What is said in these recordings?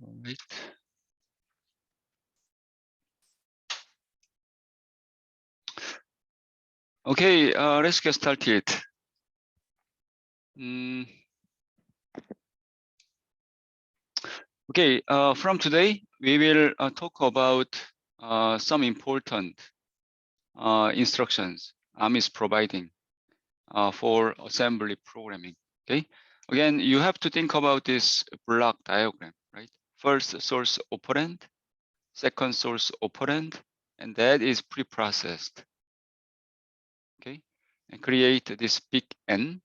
All right. Okay, let's get started. Okay, from today, we will talk about some important instructions Arm is providing for assembly programming. Okay, again, you have to think about this block diagram, right? First source operand, second source operand, and that is pre-processed. Okay, and create this big N.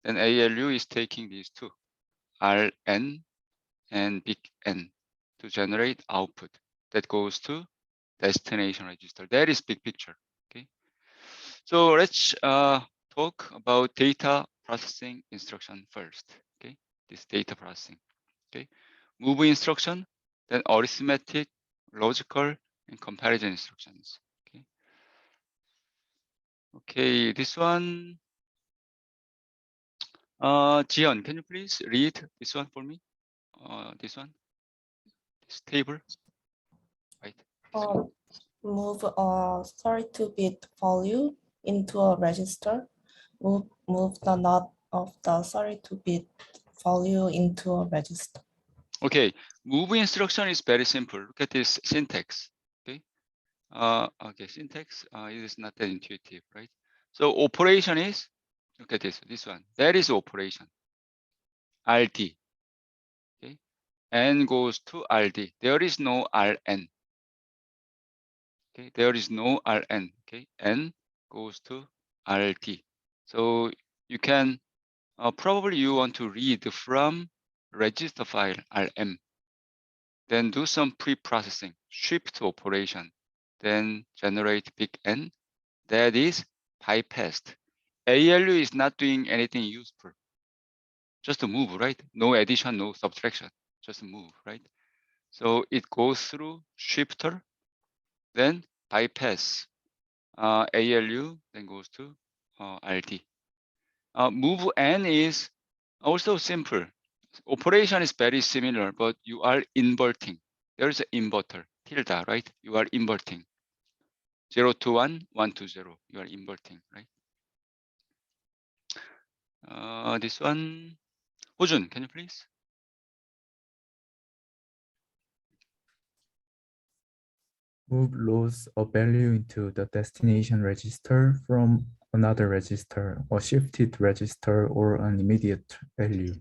Then ALU is taking these two, Rn and big N, to generate output that goes to destination register. That is big picture. Okay, so let's talk about data processing instruction first. Okay, this data processing. Okay, move instruction, then arithmetic, logical, and comparison instructions. Okay, okay, this one. Jian, can you please read this one for me? This one, this table, right? Move a 32-bit value into a register. Move the NOT of the 32-bit value into a register. Okay, move instruction is very simple. Look at this syntax. Okay, okay, syntax it is not that intuitive, right? So operation is, look at this one. That is operation. RD. Okay, N goes to RD. There is no RN. Okay, there is no Rn. Okay, N goes to RT. So you can probably you want to read from register file RM. Then do some pre-processing, shift operation, then generate big N. That is bypassed. ALU is not doing anything useful. Just to move, right? No addition, no subtraction, just move, right? So it goes through shifter, then bypass ALU, then goes to RT. Move N is also simple. Operation is very similar, but you are inverting. There's an inverter, tilde, right? You are inverting. 0 to 1, 1 to 0. You are inverting, right? This one, Hojun, can you please? Move loads a value into the destination register from another register, a shifted register, or an immediate value.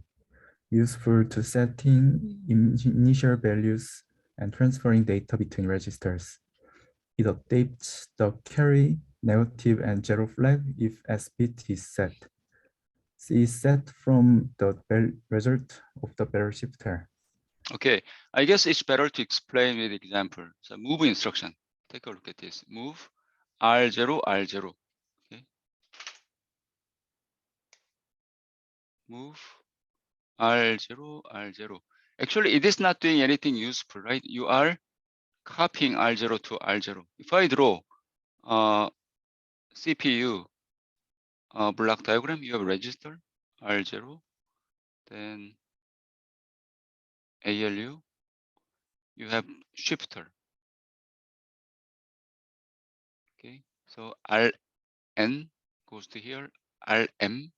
Useful to setting initial values and transferring data between registers. It updates the carry, negative, and zero flag if S bit is set. C is set from the result of the barrel shifter. Okay, I guess it's better to explain with example. So move instruction. Take a look at this. Move R0, R0. Okay. Move R0, R0. Actually, it is not doing anything useful, right? You are copying R0 to R0. If I draw CPU block diagram, you have register R0, then ALU, you have shifter. Okay, so RN goes to here, RM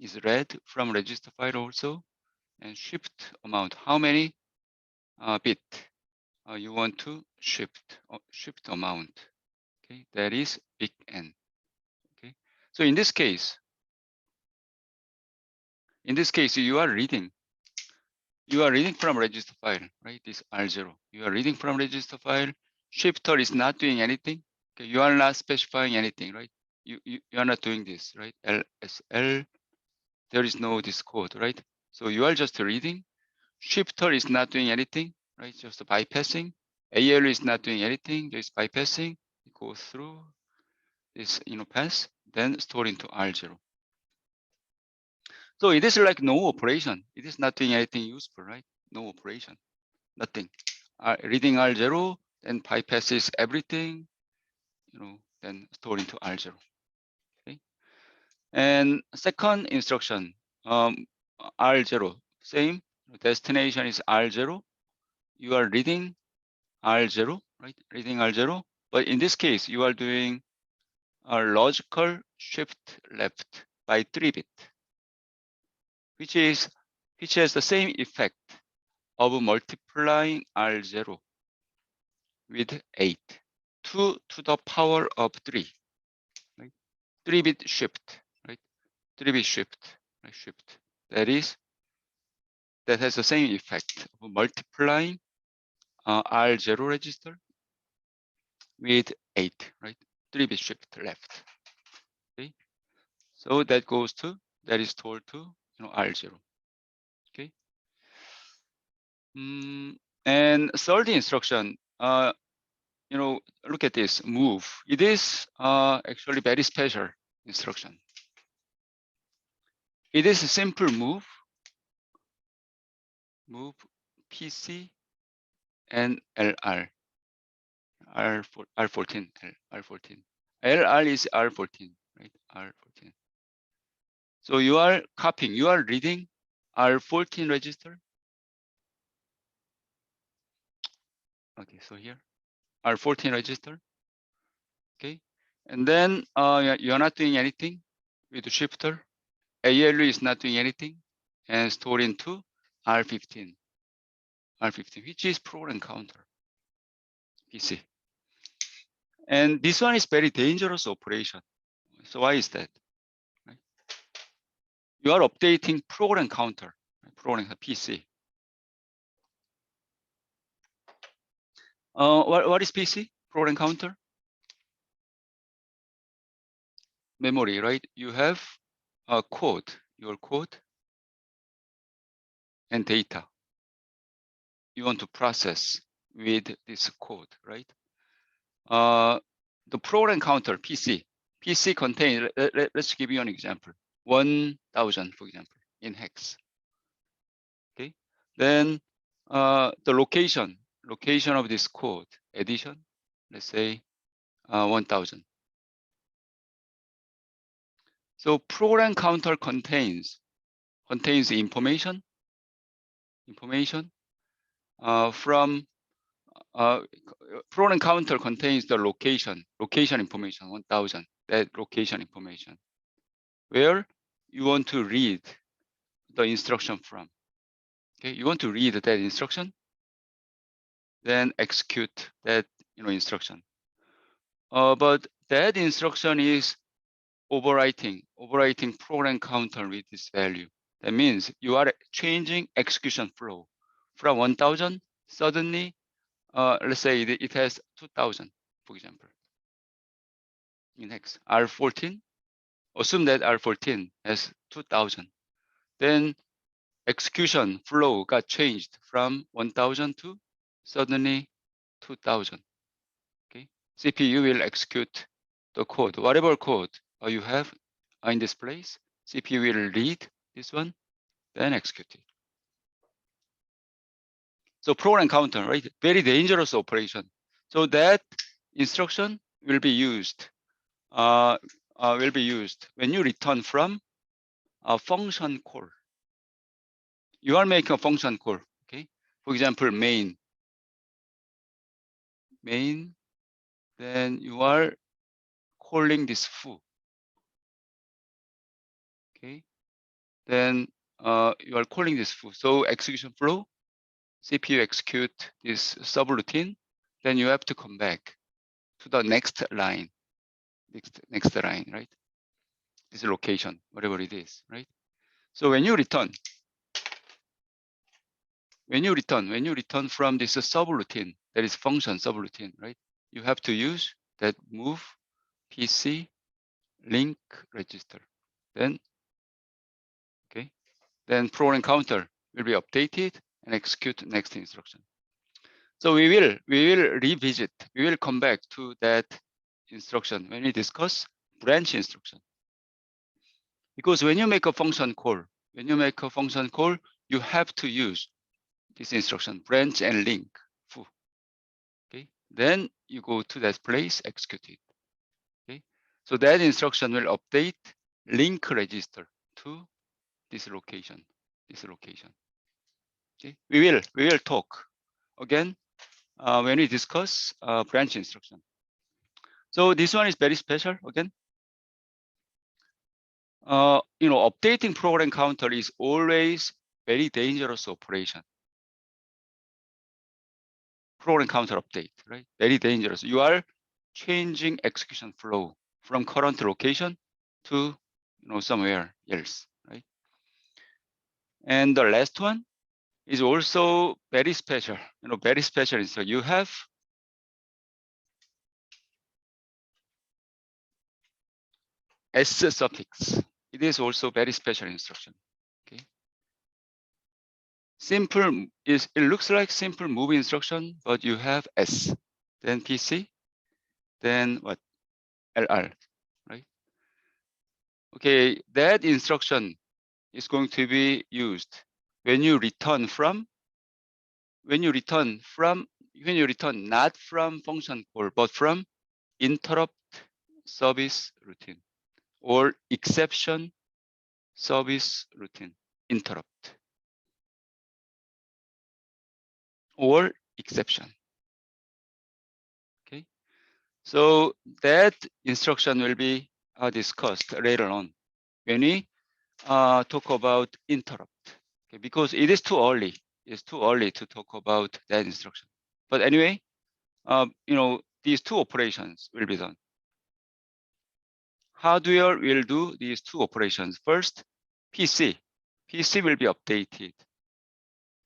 is read from register file also, and shift amount. How many bit you want to shift amount? Okay, that is big N. Okay, so in this case, you are reading from register file, right? This R0. You are reading from register file. Shifter is not doing anything. Okay, you are not specifying anything, right? You are not doing this, right? LSL. There is no this code, right? So you are just reading. Shifter is not doing anything, right? Just bypassing. ALU is not doing anything, just bypassing. It goes through this pass, then store into R0. So it is like no operation. It is not doing anything useful, right? No operation, nothing. Reading R0, then bypasses everything, then store into R0. Okay. And second instruction, R0, same. destination is R0. You are reading R0, right? Reading R0. But in this case, you are doing a logical shift left by 3-bit, which has the same effect of multiplying R0 with 8, 2 to the power of 3, right? 3-bit shift, right? 3-bit shift, right? Shift. That has the same effect of multiplying R0 register with 8, right? 3-bit shift left. Okay. So that is told to R0. Okay. And third instruction, look at this move. It is actually very special instruction. It is a simple move PC and LR. R14, R14. LR is R14, right? R14. So you are copying, you are reading R14 register. Okay, so here, R14 register. Okay, and then you're not doing anything with the shifter. ALU is not doing anything and store into R15, which is program counter, PC. And this one is very dangerous operation. So why is that? Right? You are updating program counter, program PC. What is PC? Program counter? Memory, right? You have a code, your code, and data. You want to process with this code, right? The program counter, PC contains, let's give you an example, 1000, for example, in hex. Okay, then the location of this code, addition, let's say 1000. So program counter contains information from program counter contains the location information 1000, that location information where you want to read the instruction from. Okay, you want to read that instruction, then execute that instruction. But that instruction is overwriting program counter with this value. That means you are changing execution flow from 1000. Suddenly, let's say it has 2000, for example. In hex R14, assume that R14 has 2000. Then execution flow got changed from 1000 to suddenly 2000. Okay, CPU will execute the code, whatever code you have in this place. CPU will read this one, then execute it. So program counter, right? Very dangerous operation. So that instruction will be used. When you return from a function call. You are making a function call. Okay. For example, main. Then you are calling this foo. Okay. Then you are calling this foo. So execution flow, CPU execute this subroutine. Then you have to come back to the next line. Next line, right? This location, whatever it is, right? So when you return from this subroutine, that is function subroutine, right? You have to use that move PC link register. Then, okay, then program counter will be updated and execute next instruction. So we will revisit. We will come back to that instruction when we discuss branch instruction. Because when you make a function call, you have to use this instruction, branch and link. Foo. Okay, then you go to that place, execute it. Okay, so that instruction will update link register to this location. Okay? We will talk again when we discuss branch instruction. So this one is very special again. Updating program counter is always very dangerous operation. Program counter update, right? Very dangerous. You are changing execution flow from current location to somewhere else, right? And the last one is also very special. Very special. So you have S suffix. It is also very special instruction. Okay. Simple is, it looks like simple move instruction, but you have S, then PC, then what? LR, right? Okay, that instruction is going to be used when you return not from function call, but from interrupt service routine or exception service routine, interrupt or exception. Okay, so that instruction will be discussed later on when we talk about interrupt. Okay, because it is too early. It's too early to talk about that instruction. But anyway, these two operations will be done. Hardware will do these two operations. First, PC will be updated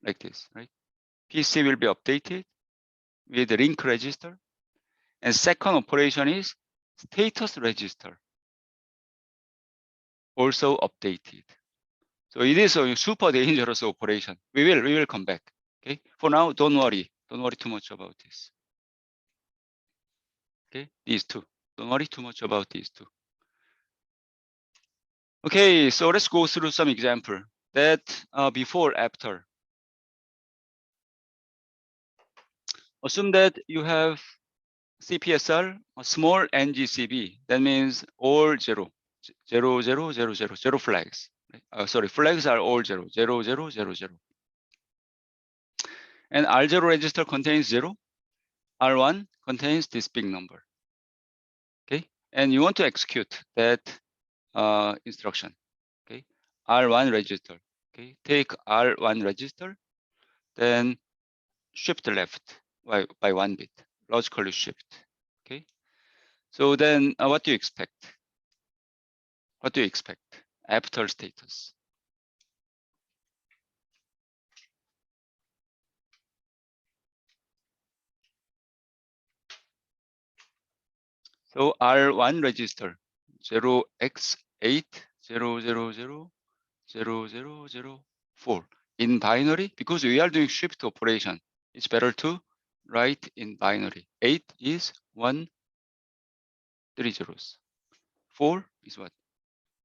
like this, right? PC will be updated with the link register. And second operation is status register, also updated. So it is a super dangerous operation. We will come back. Okay. For now, don't worry too much about this. Okay, these two. Don't worry too much about these two. Okay, so let's go through some example that before, after. Assume that you have CPSR, a small NGCB. That means all zero flags. Right? Sorry, flags are all zero. And R0 register contains 0. R1 contains this big number. Okay, and you want to execute that instruction. Okay, R1 register. Okay, take R1 register, then shift left by 1 bit, logically shift. Okay, so then what do you expect? What do you expect after status? So R1 register 0x8000004 in binary, because we are doing shift operation. It's better to write in binary. 8 is 1, 3 zeros. 4 is what?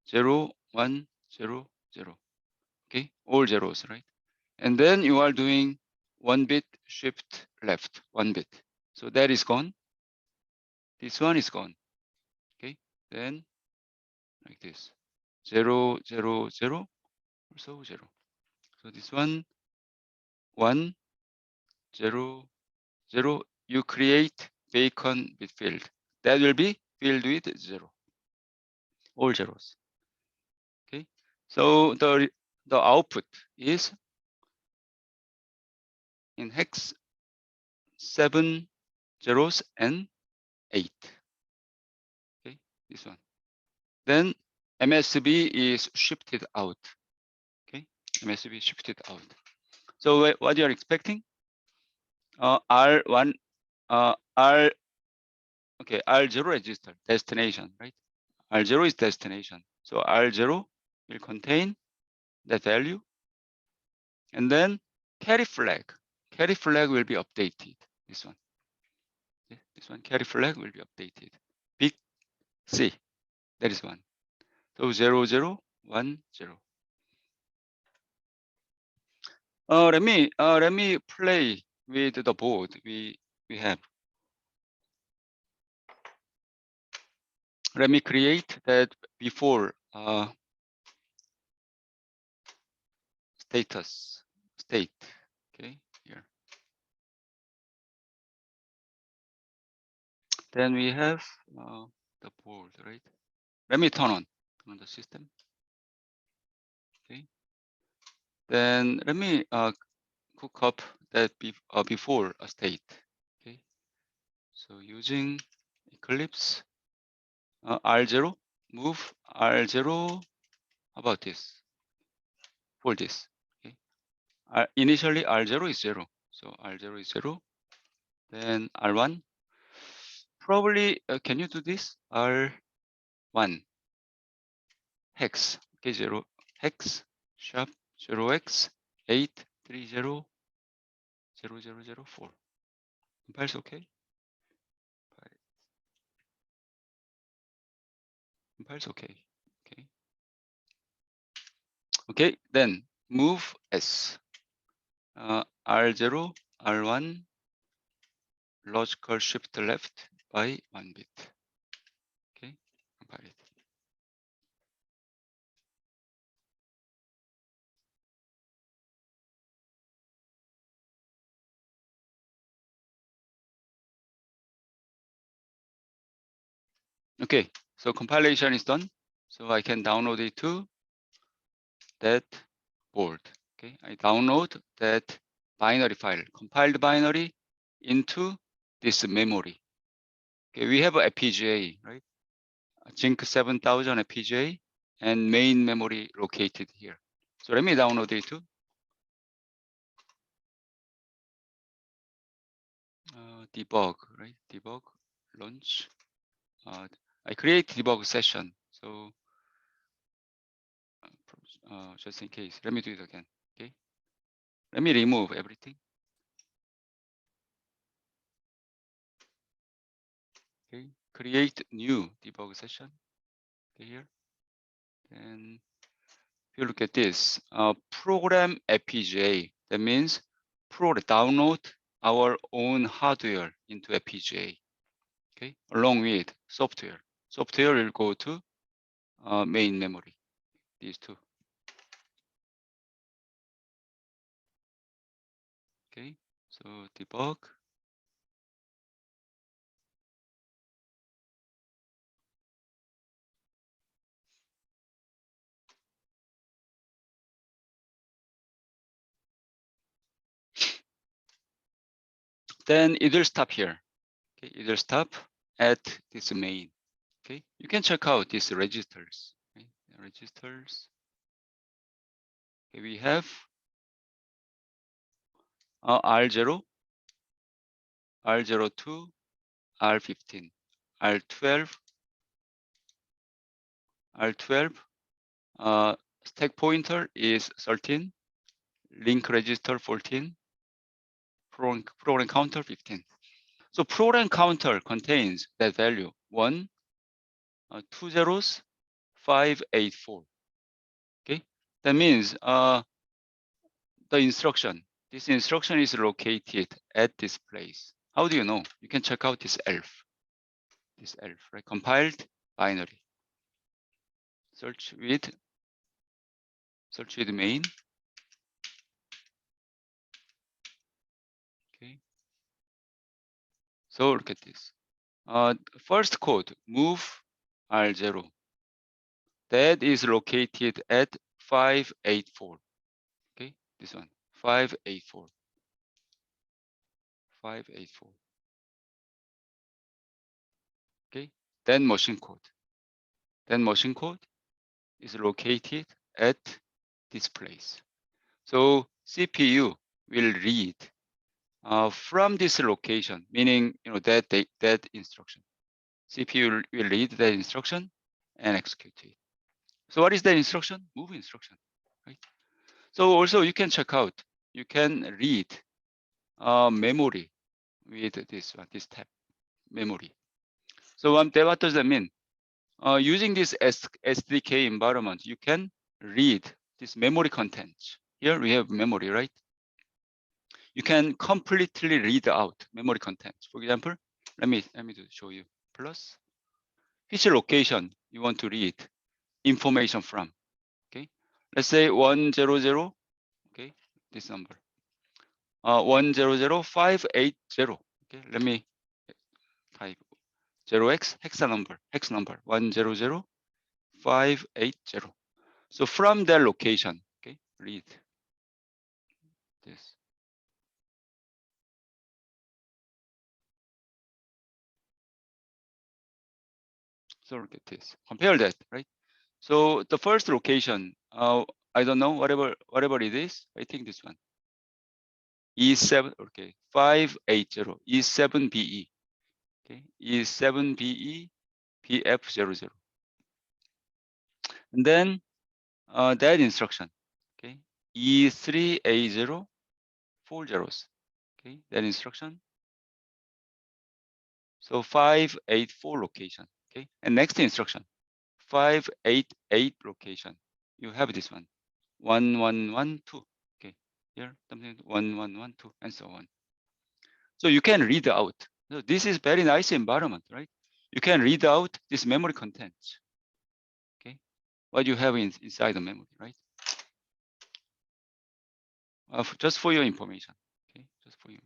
0, 1, 0, 0. Okay, all zeros, right? And then you are doing 1 bit shift left, 1 bit. So that is gone. This one is gone. Okay, then like this 0, 0, 0, also 0. So this one 1, 0, 0. You create bacon bit field. That will be filled with 0. All zeros. Okay. So the output is in hex 7 zeros and 8. Okay, this one. Then MSB is shifted out. Okay, MSB shifted out. So what you are expecting? R1, okay, R0 register, destination, right? R0 is destination. So R0 will contain that value. And then carry flag will be updated. This one. Okay, this one, carry flag will be updated. Big C, that is one. So 0, 0, 1, 0. Let me play with the board we have. Let me create that before status state. Okay, here. Then we have the board, right? Let me turn on the system. Okay. Then let me cook up that before a state. Okay. So using Eclipse, R0, move R0. How about this? For this. Okay. Initially R0 is 0. So R0 is 0. Then R1. Probably, can you do this? R1 hex. Okay, 0 hex sharp 0x 8300004. Compiles okay. Compiles okay. Okay. Okay, then move S. R0, R1, logical shift left by 1 bit. Okay, compile it. Okay, so compilation is done. So I can download it to that board. Okay, I download that binary file, compiled binary into this memory. Okay, we have a FPGA, right? Jinc 7000 FPGA and main memory located here. So let me download it to debug, right? Debug, launch. I create debug session. So just in case, let me do it again. Okay. Let me remove everything. Okay. Create new debug session. Okay, here. And if you look at this, program FPGA. That means download our own hardware into FPGA. Okay, along with software. Software will go to main memory. These two. Okay, so debug. Then it will stop here. Okay, it will stop at this main. Okay, you can check out these registers. Okay? Registers. Okay, we have R0, R02, R15, R12, R12. Stack pointer is 13, link register 14, program counter 15. So program counter contains that value 1, 2 zeros, 5, 8, 4. Okay, that means the instruction. This instruction is located at this place. How do you know? You can check out this ELF. This ELF, right? Compiled binary. Search with main. Okay. So look at this. First code, move R0. That is located at 584. Okay, this one, 584. 584. Okay, then machine code. Then machine code is located at this place. So CPU will read from this location, meaning that instruction. CPU will read that instruction and execute it. So what is the instruction? Move instruction, right? So also you can check out. You can read memory with this tab, memory. So what does that mean? Using this SDK environment, you can read this memory contents. Here we have memory, right? You can completely read out memory contents. For example, let me show you. Plus, which location you want to read information from. Okay, let's say 100. Okay, this number. 100580. Okay, let me type 0x hex number 100580. So from that location, okay, read this. So look at this. Compare that, right? So the first location, I don't know, whatever it is. I think this one. E7, okay, 580, E7BE, okay, E7BE, PF00. And then that instruction, okay, E3A0, 4 zeros, okay, that instruction. So 584 location, okay, and next instruction, 588 location. You have this one, 1112, okay, here, something 1112, and so on. So you can read out. So this is very nice environment, right? You can read out this memory contents, okay? What you have inside the memory, right? Just for your information, okay? Just for you.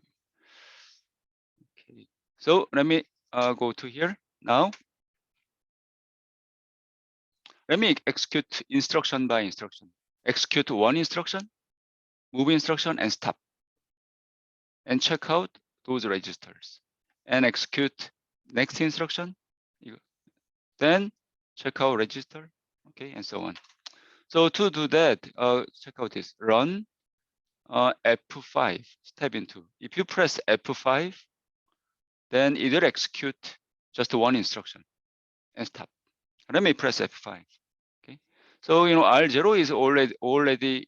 Okay. So let me go to here now. Let me execute instruction by instruction. Execute one instruction, move instruction, and stop. And check out those registers. And execute next instruction. Then check out register, okay, and so on. So to do that, check out this, run F5, step into. If you press F5, then it will execute just one instruction and stop. Let me press F5, okay? So, R0 is already,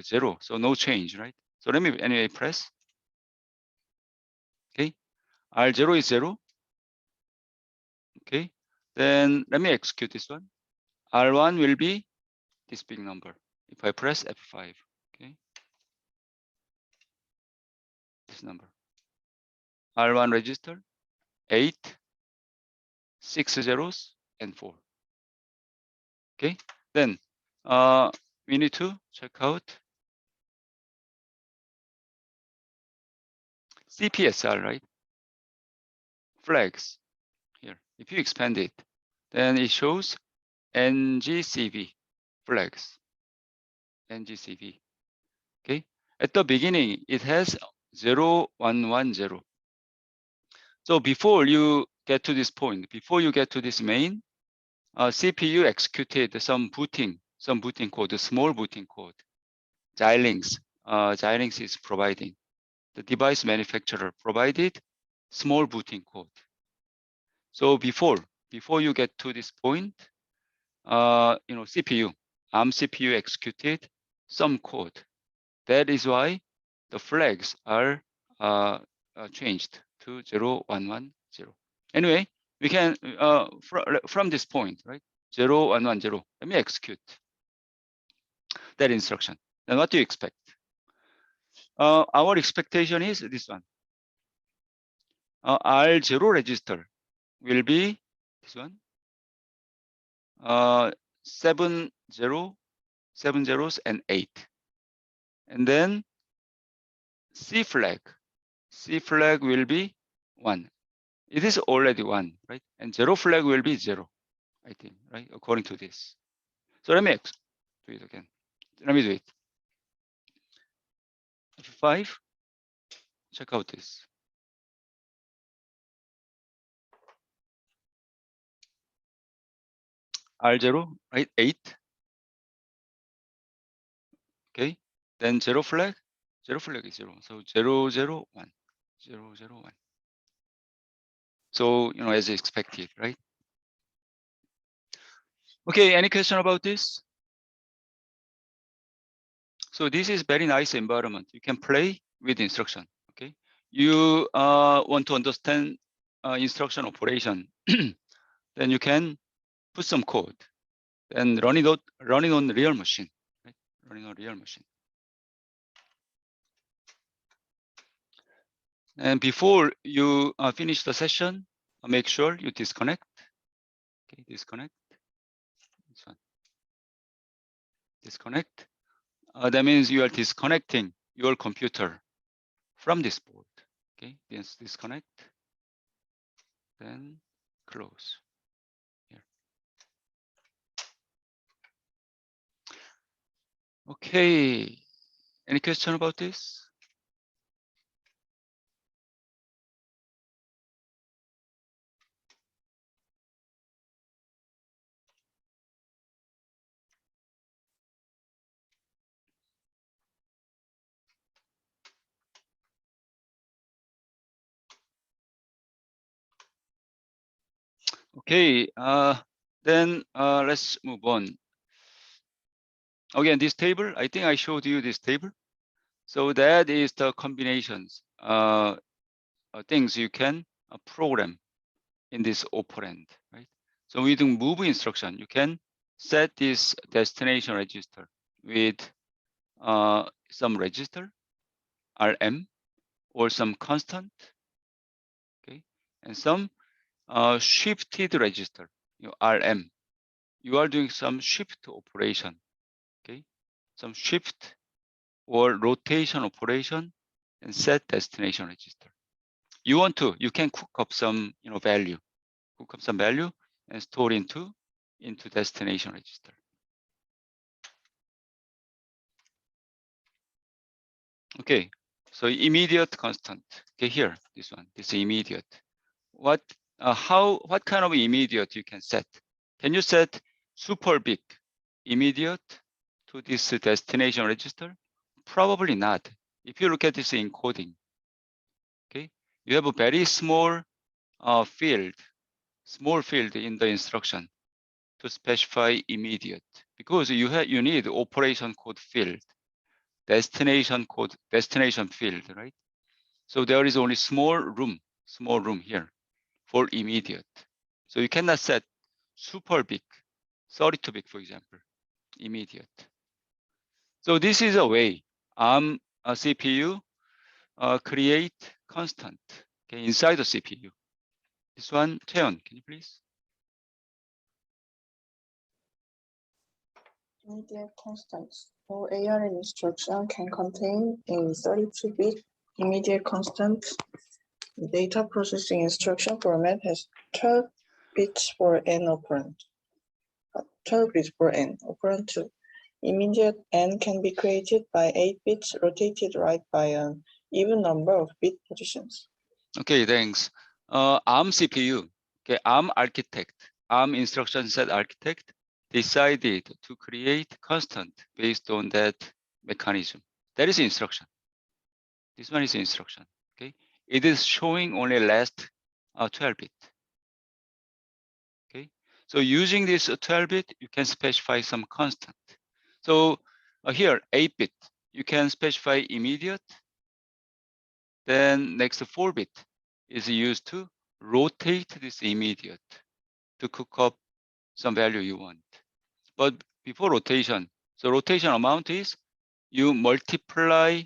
0, so no change, right? So let me anyway press, okay? R0 is 0, okay? Then let me execute this one. R1 will be this big number. If I press F5, okay? This number. R1 register, 8, 6 zeros, and 4. Okay, then we need to check out CPSR, right? Flags here. If you expand it, then it shows NGCV flags. NGCV. Okay, at the beginning, it has 0110. So before you get to this point, before you get to this main, CPU executed some booting code, small booting code. Xilinx is providing. The device manufacturer provided small booting code. So before you get to this point, CPU, ARM CPU executed some code. That is why the flags are changed to 0110. Anyway, we can from this point, right? 0110. Let me execute that instruction. Then what do you expect? Our expectation is this one. R0 register will be this one. 7 zeros and 8. And then C flag will be 1. It is already 1, right? And 0 flag will be 0, I think, right? According to this. So let me do it again. Let me do it. F5, check out this. R0, right? 8. Okay. Then 0 flag is 0. So 0, 0, 1. 0, 0, 1. So, as expected, right? Okay, any question about this? So this is very nice environment. You can play with instruction, okay? You want to understand instruction operation, then you can put some code and running on real machine, right? Running on real machine. And before you finish the session, make sure you disconnect. Okay, disconnect. This one. Disconnect. That means you are disconnecting your computer from this board. Okay, then disconnect, then close. Here. Okay, any question about this? Okay, then let's move on. Again, this table, I think I showed you this table. So that is the combinations, things you can program in this operand, right? So with the move instruction, you can set this destination register with some register, RM, or some constant, okay, and some shifted register, RM. You are doing some shift operation, okay, some shift or rotation operation and set destination register. You can cook up some value, and store into destination register. Okay, so immediate constant. Okay, here, this one, this immediate. What kind of immediate you can set? Can you set super big immediate to this destination register? Probably not. If you look at this encoding, okay, you have a very small field in the instruction to specify immediate, because you need operation code field, destination field, right? So there is only small room here for immediate. So you cannot set super big, 32 big, for example, immediate. So this is a way a CPU create constant, okay, inside the CPU. This one, Cheon, can you please? Immediate constants. All ARM instruction can contain a 32-bit immediate constant. The data processing instruction format has 12 bits for n operand. 12 bits for n, operand 2. Immediate n can be created by 8 bits rotated right by an even number of bit positions. Okay, thanks. ARM CPU, okay, ARM instruction set architect decided to create constant based on that mechanism. That is instruction. This one is instruction. Okay, it is showing only last 12 bit. Okay, so using this 12 bit, you can specify some constant. So here 8 bit, you can specify immediate. Then next 4 bit is used to rotate this immediate to cook up some value you want. But before rotation, so rotation amount is you multiply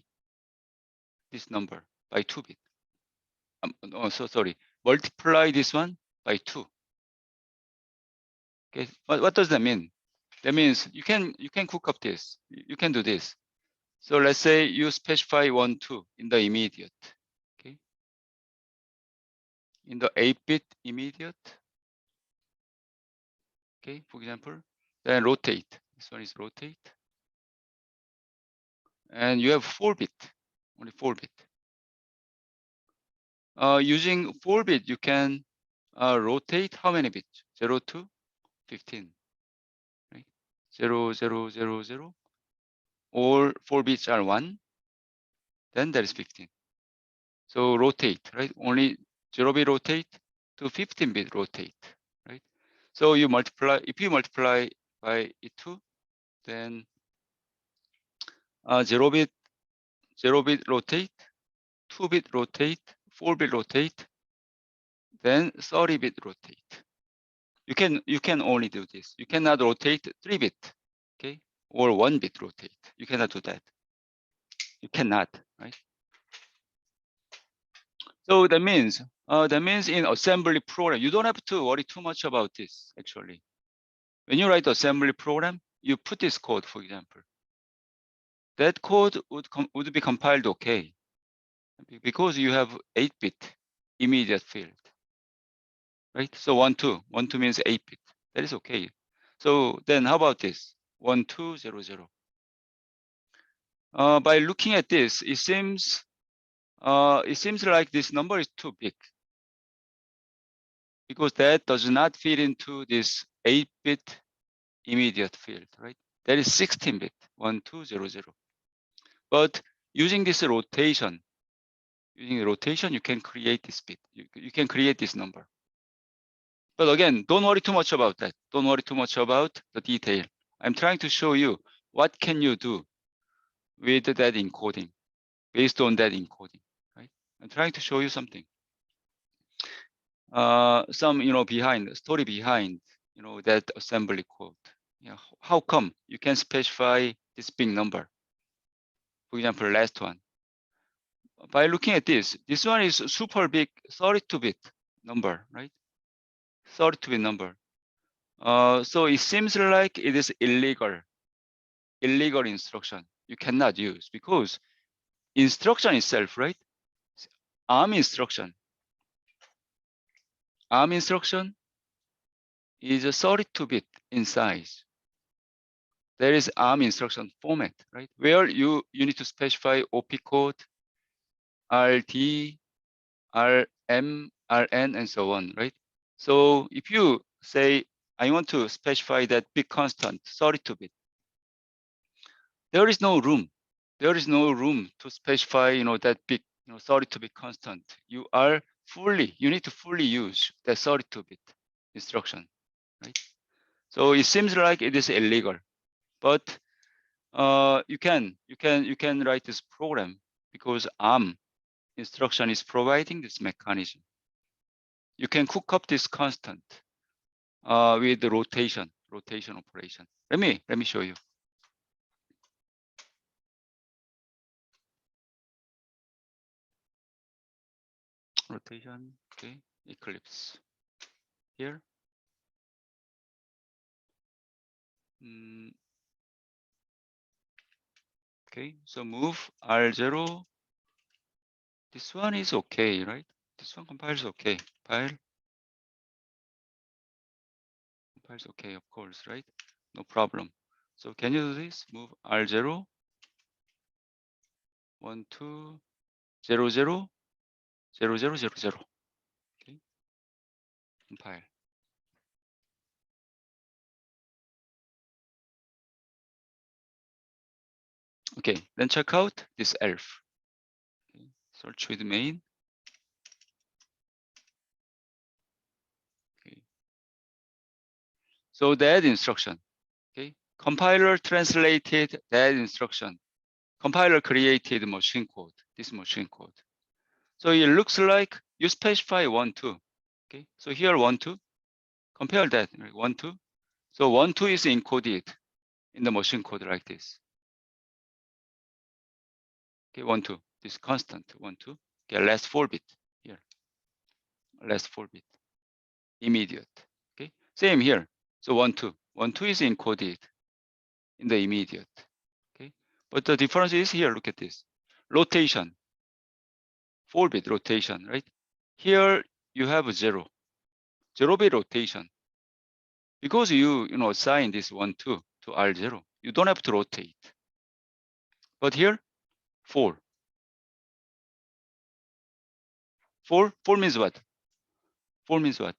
this number by 2 bit. Multiply this one by 2. Okay, what does that mean? That means you can cook up this. You can do this. So let's say you specify 1, 2 in the immediate. Okay, in the 8-bit immediate. Okay, for example, then rotate. This one is rotate. And you have 4 bit, only 4 bit. Using 4 bit, you can rotate how many bits? 0 to 15, right? 0, 0, 0, 0. All 4 bits are 1. Then there is 15. So rotate, right? Only 0 bit rotate to 15 bit rotate, right? So you multiply, if you multiply by 2, then 0 bit rotate, 2 bit rotate, 4 bit rotate, then 30 bit rotate. You can only do this. You cannot rotate 3 bit, okay, or 1 bit rotate. You cannot do that. You cannot, right? So that means in assembly program, you don't have to worry too much about this. Actually, when you write assembly program, you put this code, for example. That code would be compiled okay. because you have 8-bit immediate field, right? So 1, 2 means 8-bit. That is okay. So then how about this? 1, 2, 0, 0. By looking at this, it seems like this number is too big because that does not fit into this 8-bit immediate field, right? That is 16-bit, 1, 2, 0, 0. But using this rotation, you can create this bit. You can create this number. But again, don't worry too much about that. Don't worry too much about the detail. I'm trying to show you what can you do with that encoding, based on that encoding, right? I'm trying to show you something. Some story behind that assembly code. Yeah, how come you can specify this big number? For example, last one. By looking at this one is super big 32-bit number, right? 32-bit number. So it seems like it is illegal instruction. You cannot use because instruction itself, right? ARM instruction is a 32-bit in size. There is ARM instruction format, right? Where you need to specify OP code, RD, RM, RN, and so on, right? So if you say, I want to specify that big constant, 32-bit, there is no room. There is no room to specify, that big, 32-bit constant. You need to fully use that 32-bit instruction, right? So it seems like it is illegal, but you can write this program because ARM instruction is providing this mechanism. You can cook up this constant with the rotation operation. Let me show you. Rotation, okay, Eclipse here. Okay, so move R0. This one is okay, right? This one compiles okay. Compiles okay, of course, right? No problem. So can you do this? Move R0, 1, 2, 0, 0, 0, 0, 0, 0. Okay, compile. Okay, then check out this elf. Okay, search with main. Okay. So that instruction, okay, compiler translated that instruction. Compiler created machine code, this machine code. So it looks like you specify 1, 2. Okay, so here 1, 2. Compare that, right? 1, 2. So 1, 2 is encoded in the machine code like this. Okay, 1, 2. This constant 1, 2. Okay, last 4-bit here. Last 4-bit. Immediate. Okay, same here. So 1, 2. 1, 2 is encoded in the immediate. Okay, but the difference is here. Look at this. Rotation. 4-bit rotation, right? Here you have 0. 0-bit rotation. Because you assign this 1, 2 to R0, you don't have to rotate. But here, 4. 4 means what? 4 means what?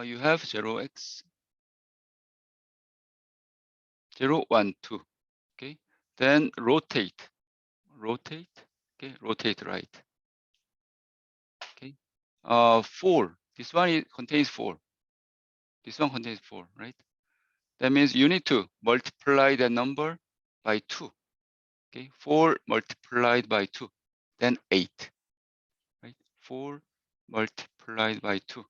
You have 0x, 0, 1, 2. Okay. Then rotate. Okay. Rotate right. Okay. 4. This one contains 4. This one contains 4, right? That means you need to multiply the number by 2. Okay. 4 multiplied by 2, then 8. Right? 4 multiplied by 2.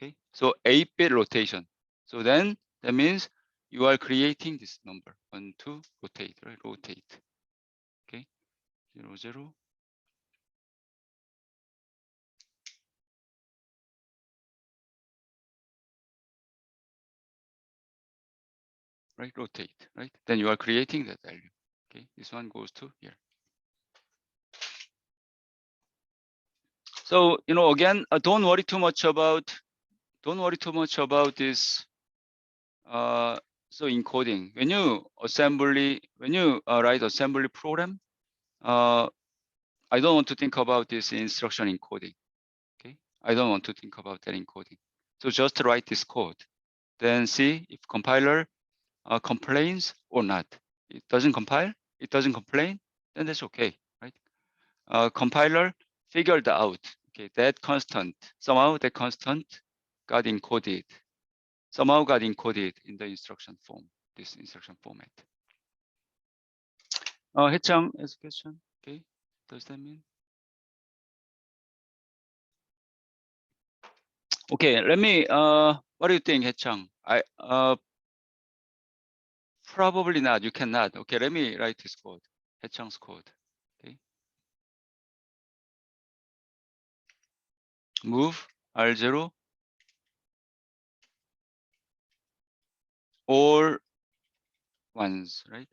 Okay, so 8-bit rotation. So then that means you are creating this number 1, 2, rotate, right? Rotate. Okay, 0, 0. right? Rotate, right? Then you are creating that value. Okay, this one goes to here. So again, don't worry too much about this. So encoding, when you write assembly program, I don't want to think about this instruction encoding. Okay, I don't want to think about that encoding. So just write this code, then see if compiler complains or not. It doesn't compile, it doesn't complain, then that's okay, right? Compiler figured out, okay, that constant, somehow that constant got encoded, in the instruction form, this instruction format. 해창 as a question, okay, does that mean? Okay, let me, what do you think, 해창? Probably not, you cannot. Okay, let me write this code, 해창's code, okay. Move R0 all ones, right?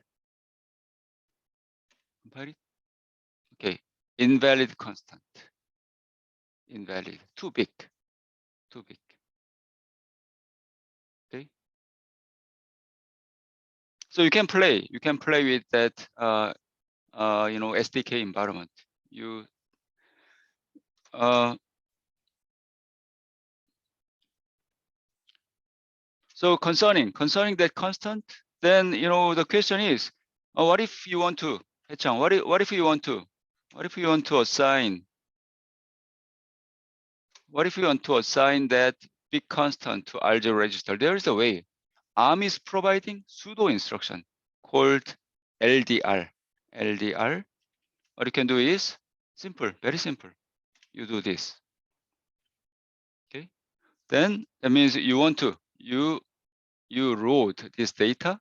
Compare it. Okay, invalid constant. Invalid, too big. Okay. So you can play with that SDK environment. So concerning that constant, then the question is, what if you want to, 해창, what if you want to assign, that big constant to R0 register? There is a way. Arm is providing pseudo instruction called LDR. What you can do is simple, very simple. You do this. Okay. Then that means you want to you load this data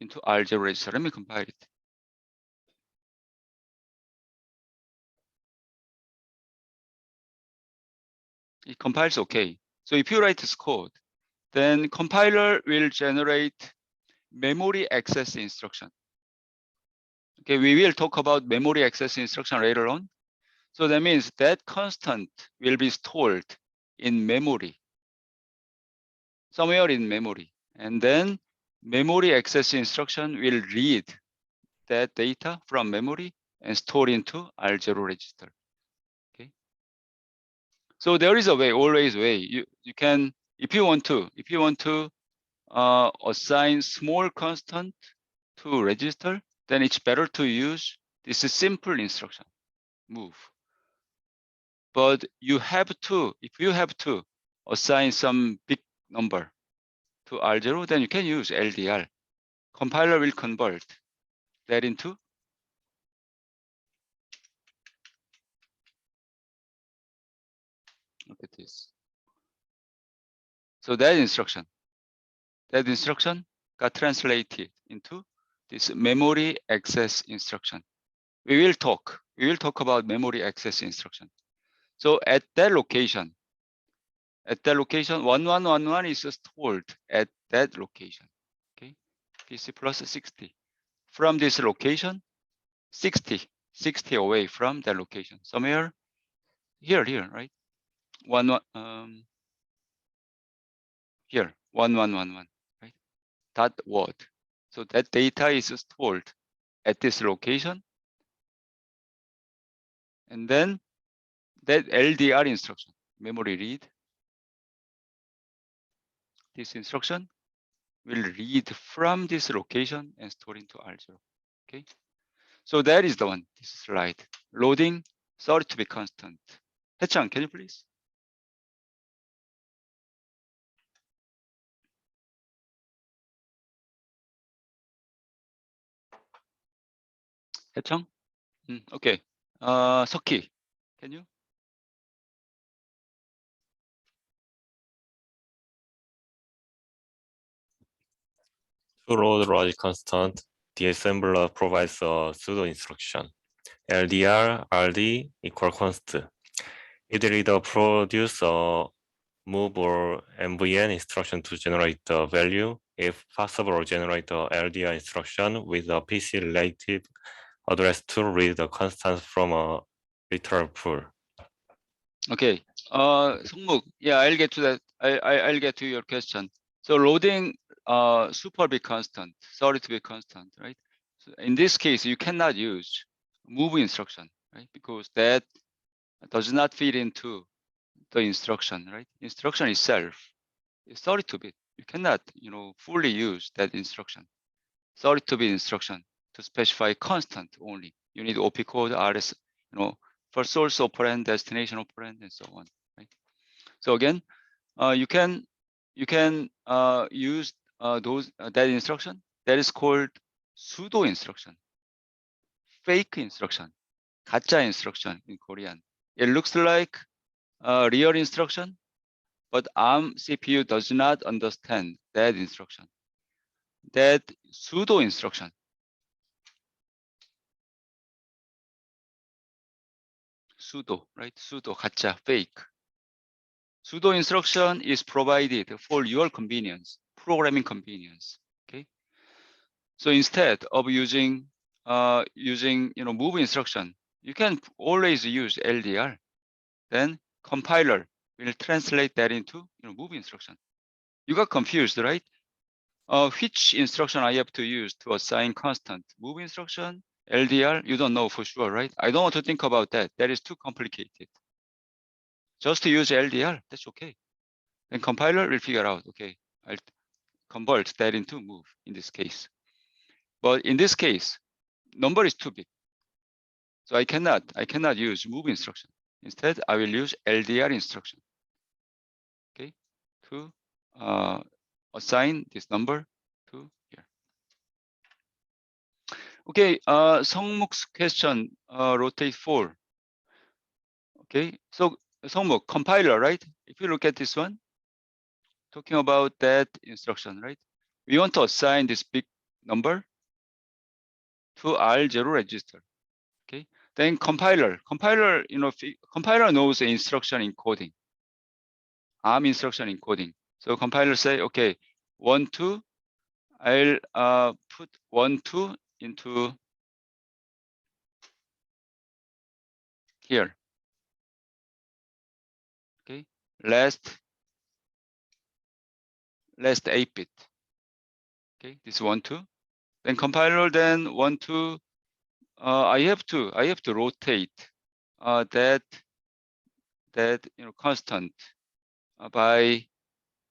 into R0 register. Let me compile it. It compiles okay. So if you write this code, then compiler will generate memory access instruction. Okay, we will talk about memory access instruction later on. So that means that constant will be stored in memory, somewhere in memory. And then memory access instruction will read that data from memory and store into R0 register. Okay. So there is a way, always way. You can, if you want to assign small constant to register, then it's better to use this simple instruction, move. But you have to, if you have to assign some big number to R0, then you can use LDR. Compiler will convert that into look at this. So that instruction got translated into this memory access instruction. We will talk about memory access instruction. So at that location, 1111 is stored at that location. Okay, PC plus 60. From this location, 60 away from that location. Somewhere here, right? Here, 1111, right? Dot word. So that data is stored at this location. And then that LDR instruction, memory read, this instruction will read from this location and store into R0. Okay. So that is the one, this slide. Loading, sorry to be constant. 해창, can you please? 해창? Okay. 석희, can you? To load logic constant, the assembler provides a pseudo instruction, LDR RD equal const. It will either produce a move or MVN instruction to generate the value If possible, generate the LDR instruction with a PC relative address to read the constant from a literal pool. Okay. 성묵, yeah, I'll get to that. I'll get to your question. So loading super big constant, 32-bit constant, right? So in this case, you cannot use move instruction, right? Because that does not fit into the instruction, right? Instruction itself is 32-bit. You cannot, fully use that instruction. 32-bit instruction to specify constant only. You need OP code, RS, for source operand, destination operand, and so on, right? So again, you can use that instruction that is called pseudo instruction, fake instruction, 가짜 instruction in Korean. It looks like a real instruction, but ARM CPU does not understand that instruction. That pseudo instruction. Pseudo, right? Pseudo, 가짜, fake. Pseudo instruction is provided for your convenience, programming convenience. Okay. So instead of using move instruction, you can always use LDR. Then compiler will translate that into move instruction. You got confused, right? Which instruction I have to use to assign constant? Move instruction, LDR? You don't know for sure, right? I don't want to think about that. That is too complicated. Just to use LDR, that's okay. Then compiler will figure out, okay, I'll convert that into move in this case. But in this case, number is too big. So I cannot use move instruction. Instead, I will use LDR instruction, okay, to assign this number to here. Okay, 성묵's question, rotate 4. Okay, so 성묵, compiler, right? If you look at this one, talking about that instruction, right? We want to assign this big number to R0 register. Okay, then compiler, compiler knows the instruction encoding, ARM instruction encoding. So compiler say, okay, 1, 2, I'll put 1, 2 into here. Okay, last 8-bit. Okay, this 1, 2. Then compiler then 1, 2. I have to rotate that constant by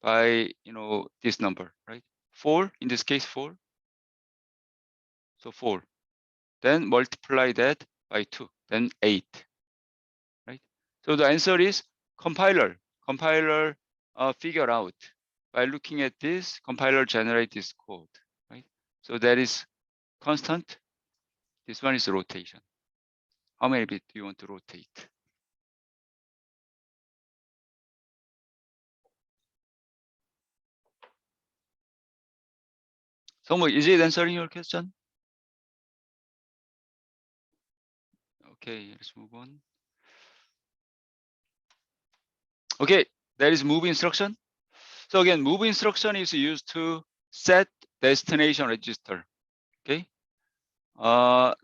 this number, right? 4 in this case 4. So 4. Then multiply that by 2. Then 8. Right? So the answer is compiler. Compiler figure out by looking at this. Compiler generate this code, right? So that is constant. This one is rotation. How many bits do you want to rotate? So is it answering your question? Okay, let's move on. Okay, that is move instruction. So again, move instruction is used to set destination register. Okay.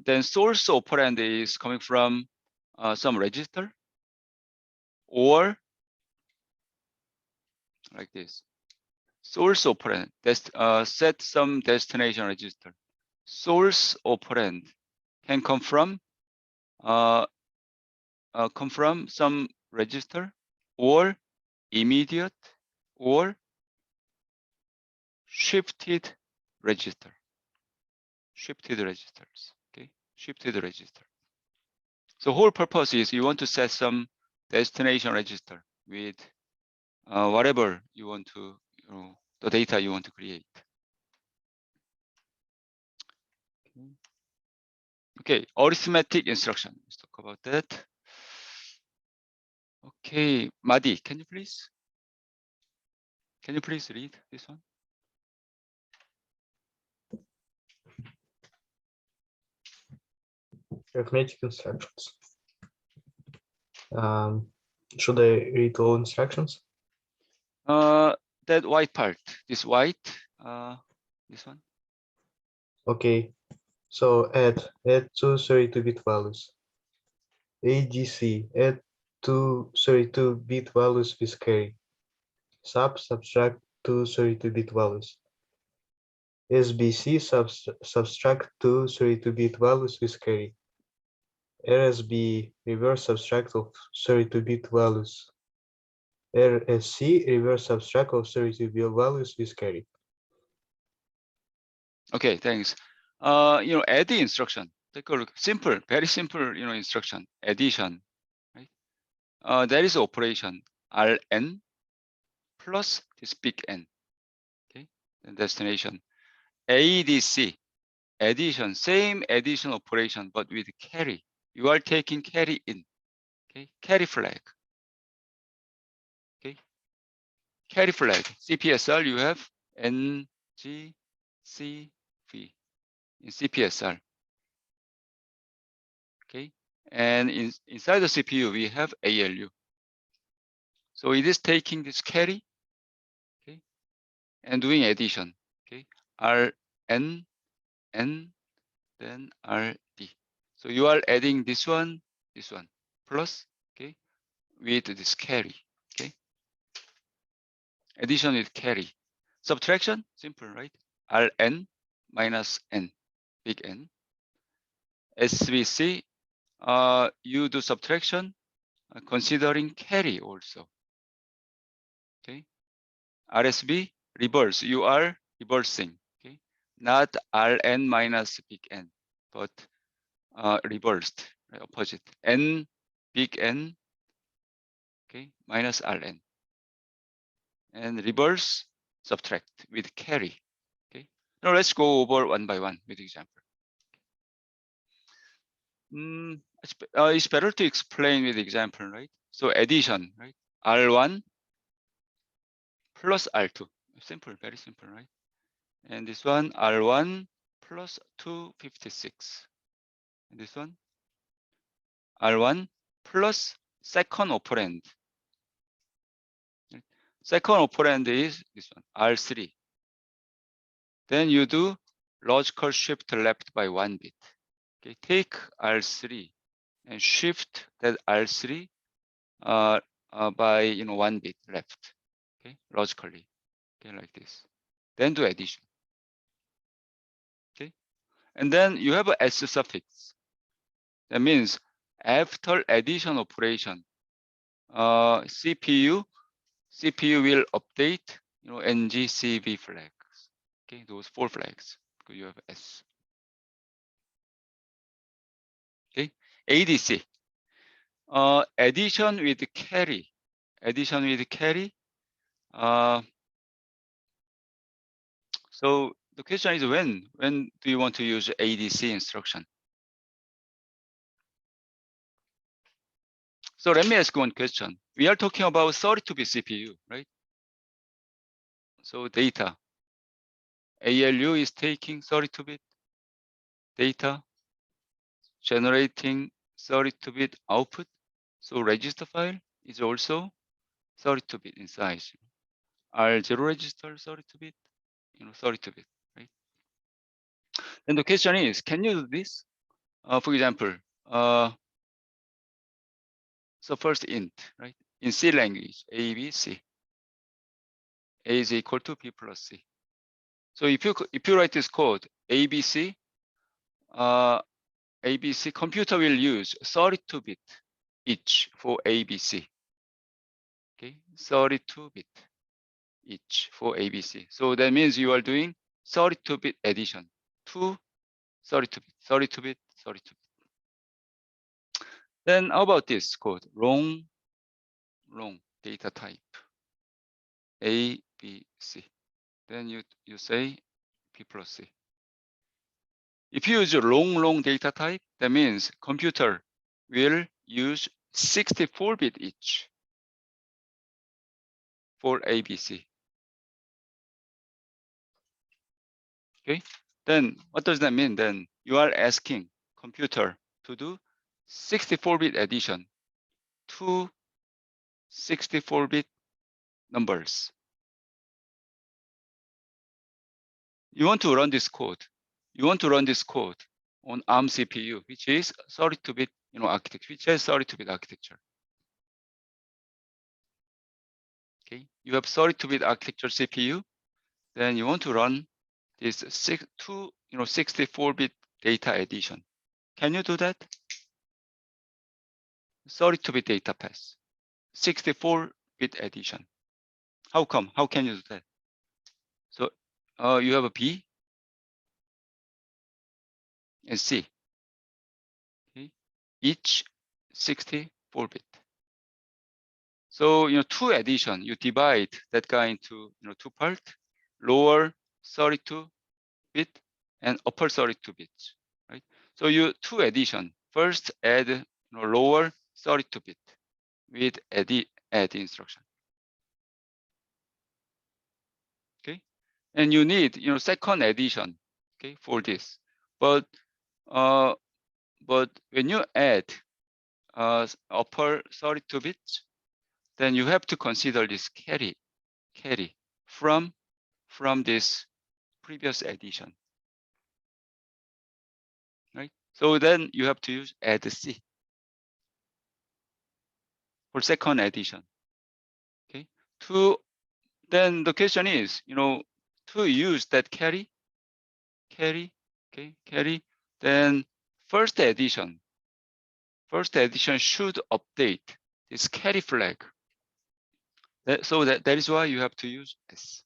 Then source operand is coming from some register, or like this. Source operand set some destination register. Source operand can come from some register, or immediate, or shifted register. Shifted registers. Okay, shifted register. So whole purpose is you want to set some destination register with whatever you want to, the data you want to create. Okay, arithmetic instruction. Let's talk about that. Okay, Madi, can you please read this one? Arithmetic instructions. Should I read all instructions? That white part, this white, This one. Okay. So add two 32-bit values. ADC, add two 32-bit values with carry. Subtract two 32-bit values. SBC, subtract two 32-bit values with carry. RSB, reverse subtract of 32-bit values. RSC, reverse subtract of 32-bit values with carry. Okay, thanks. Add the instruction. Take a look. Simple, very simple, instruction. Addition, right? That is operation. Rn plus this big N. Okay, and destination. ADC, addition, same addition operation, but with carry. You are taking carry in. Okay, carry flag. Okay, carry flag. CPSR, you have N, G, C, V in CPSR. Okay, and inside the CPU we have ALU. So it is taking this carry, okay, and doing addition. Okay, Rn, N, then Rd. So you are adding this one, plus, okay, with this carry. Okay, addition with carry. Subtraction, simple, right? Rn minus N, big N. SVC, you do subtraction considering carry also. Okay, RSB, reverse, you are reversing. Okay, not Rn minus big N, but reversed, right? Opposite. N, big N, okay, minus Rn. And reverse, subtract with carry. Okay, now let's go over one by one with example. It's better to explain with example, right? So addition, right? R1 plus R2. Simple, very simple, right? And this one, R1 plus 256. And this one, R1 plus second operand. Second operand is this one, R3. Then you do logical shift left by 1 bit. Okay, take R3 and shift that R3 by 1 bit left. Okay, logically, okay, like this. Then do addition. Okay, and then you have a S suffix. That means after addition operation, CPU will update NGCV flags. Okay, those 4 flags. Because you have S. Okay, ADC. Addition with carry. Addition with carry. So the question is when do you want to use ADC instruction? So let me ask one question. We are talking about 32-bit CPU, right? So data. ALU is taking 32-bit data, generating 32-bit output. So register file is also 32-bit in size. R0 register 32-bit, 32-bit, right? Then the question is, can you do this? For example, so first int, right? In C language, A, B, C. A is equal to B plus C. So if you write this code, ABC, ABC, computer will use 32-bit each for ABC. Okay, 32-bit each for ABC. So that means you are doing 32-bit addition to 32-bit, 32-bit, 32-bit. Then how about this code? Long data type. A, B, C. Then you say P plus C. If you use a long data type, that means computer will use 64-bit each for ABC. Okay, then what does that mean? Then you are asking computer to do 64-bit addition to 64-bit numbers. You want to run this code. You want to run this code on ARM CPU, which is 32-bit, architecture, which has 32-bit architecture. Okay, you have 32-bit architecture CPU. Then you want to run this 64-bit data addition. Can you do that? 32-bit data path, 64-bit addition. How come? How can you do that? So you have a B and C. Okay, each 64-bit. So 2 addition, you divide that guy into two parts, lower 32-bit and upper 32 bits, right? So you 2 addition. First add lower 32-bit with add instruction. Okay, and you need second addition, okay, for this. But when you add upper 32 bits, then you have to consider this carry from this previous addition, right? So then you have to use add C for second addition. Okay, then the question is, to use that carry, okay, carry, then first addition should update this carry flag. So that is why you have to use S.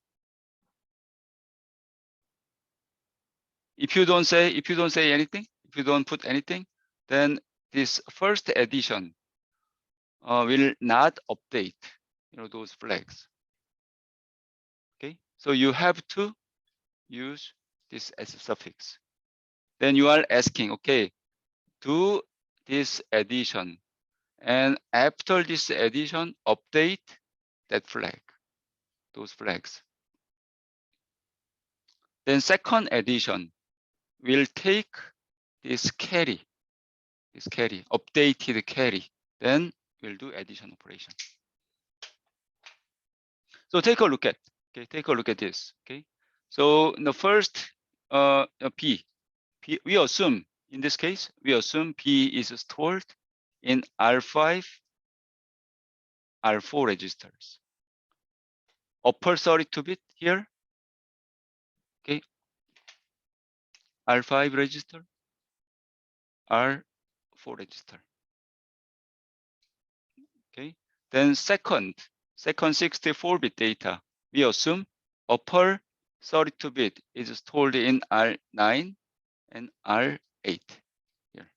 If you don't say anything, if you don't put anything, then this first addition will not update those flags. Okay, so you have to use this as a suffix. Then you are asking, okay, do this addition, and after this addition, update that flag, those flags. Then second addition will take this carry, updated carry. Then we'll do addition operation. So take a look at, this. Okay, so in the first P, we assume in this case P is stored in R5, R4 registers. Upper 32-bit here, okay, R5 register, R4 register. Okay, then second 64-bit data, we assume upper 32-bit is stored in R9 and R8 here.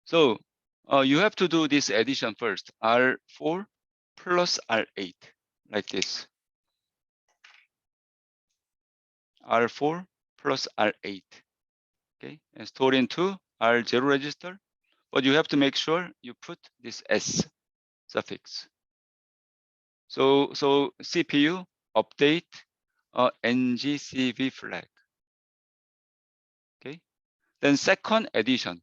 So you have to do this addition first, R4 plus R8, like this. R4 plus R8, okay, and stored into R0 register. But you have to make sure you put this S suffix. So CPU update NGCV flag. Okay. Then second addition,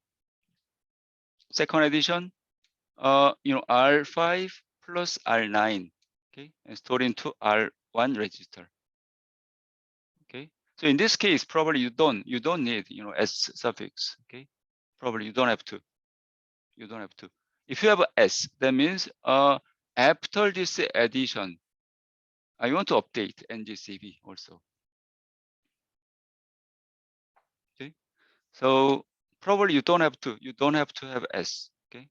R5 plus R9. Okay, and stored into R1 register. Okay. So in this case, probably you don't need S suffix. Okay. Probably you don't have to. If you have a S, that means after this addition, I want to update NGCV also. Okay, so probably you don't have to have S. Okay,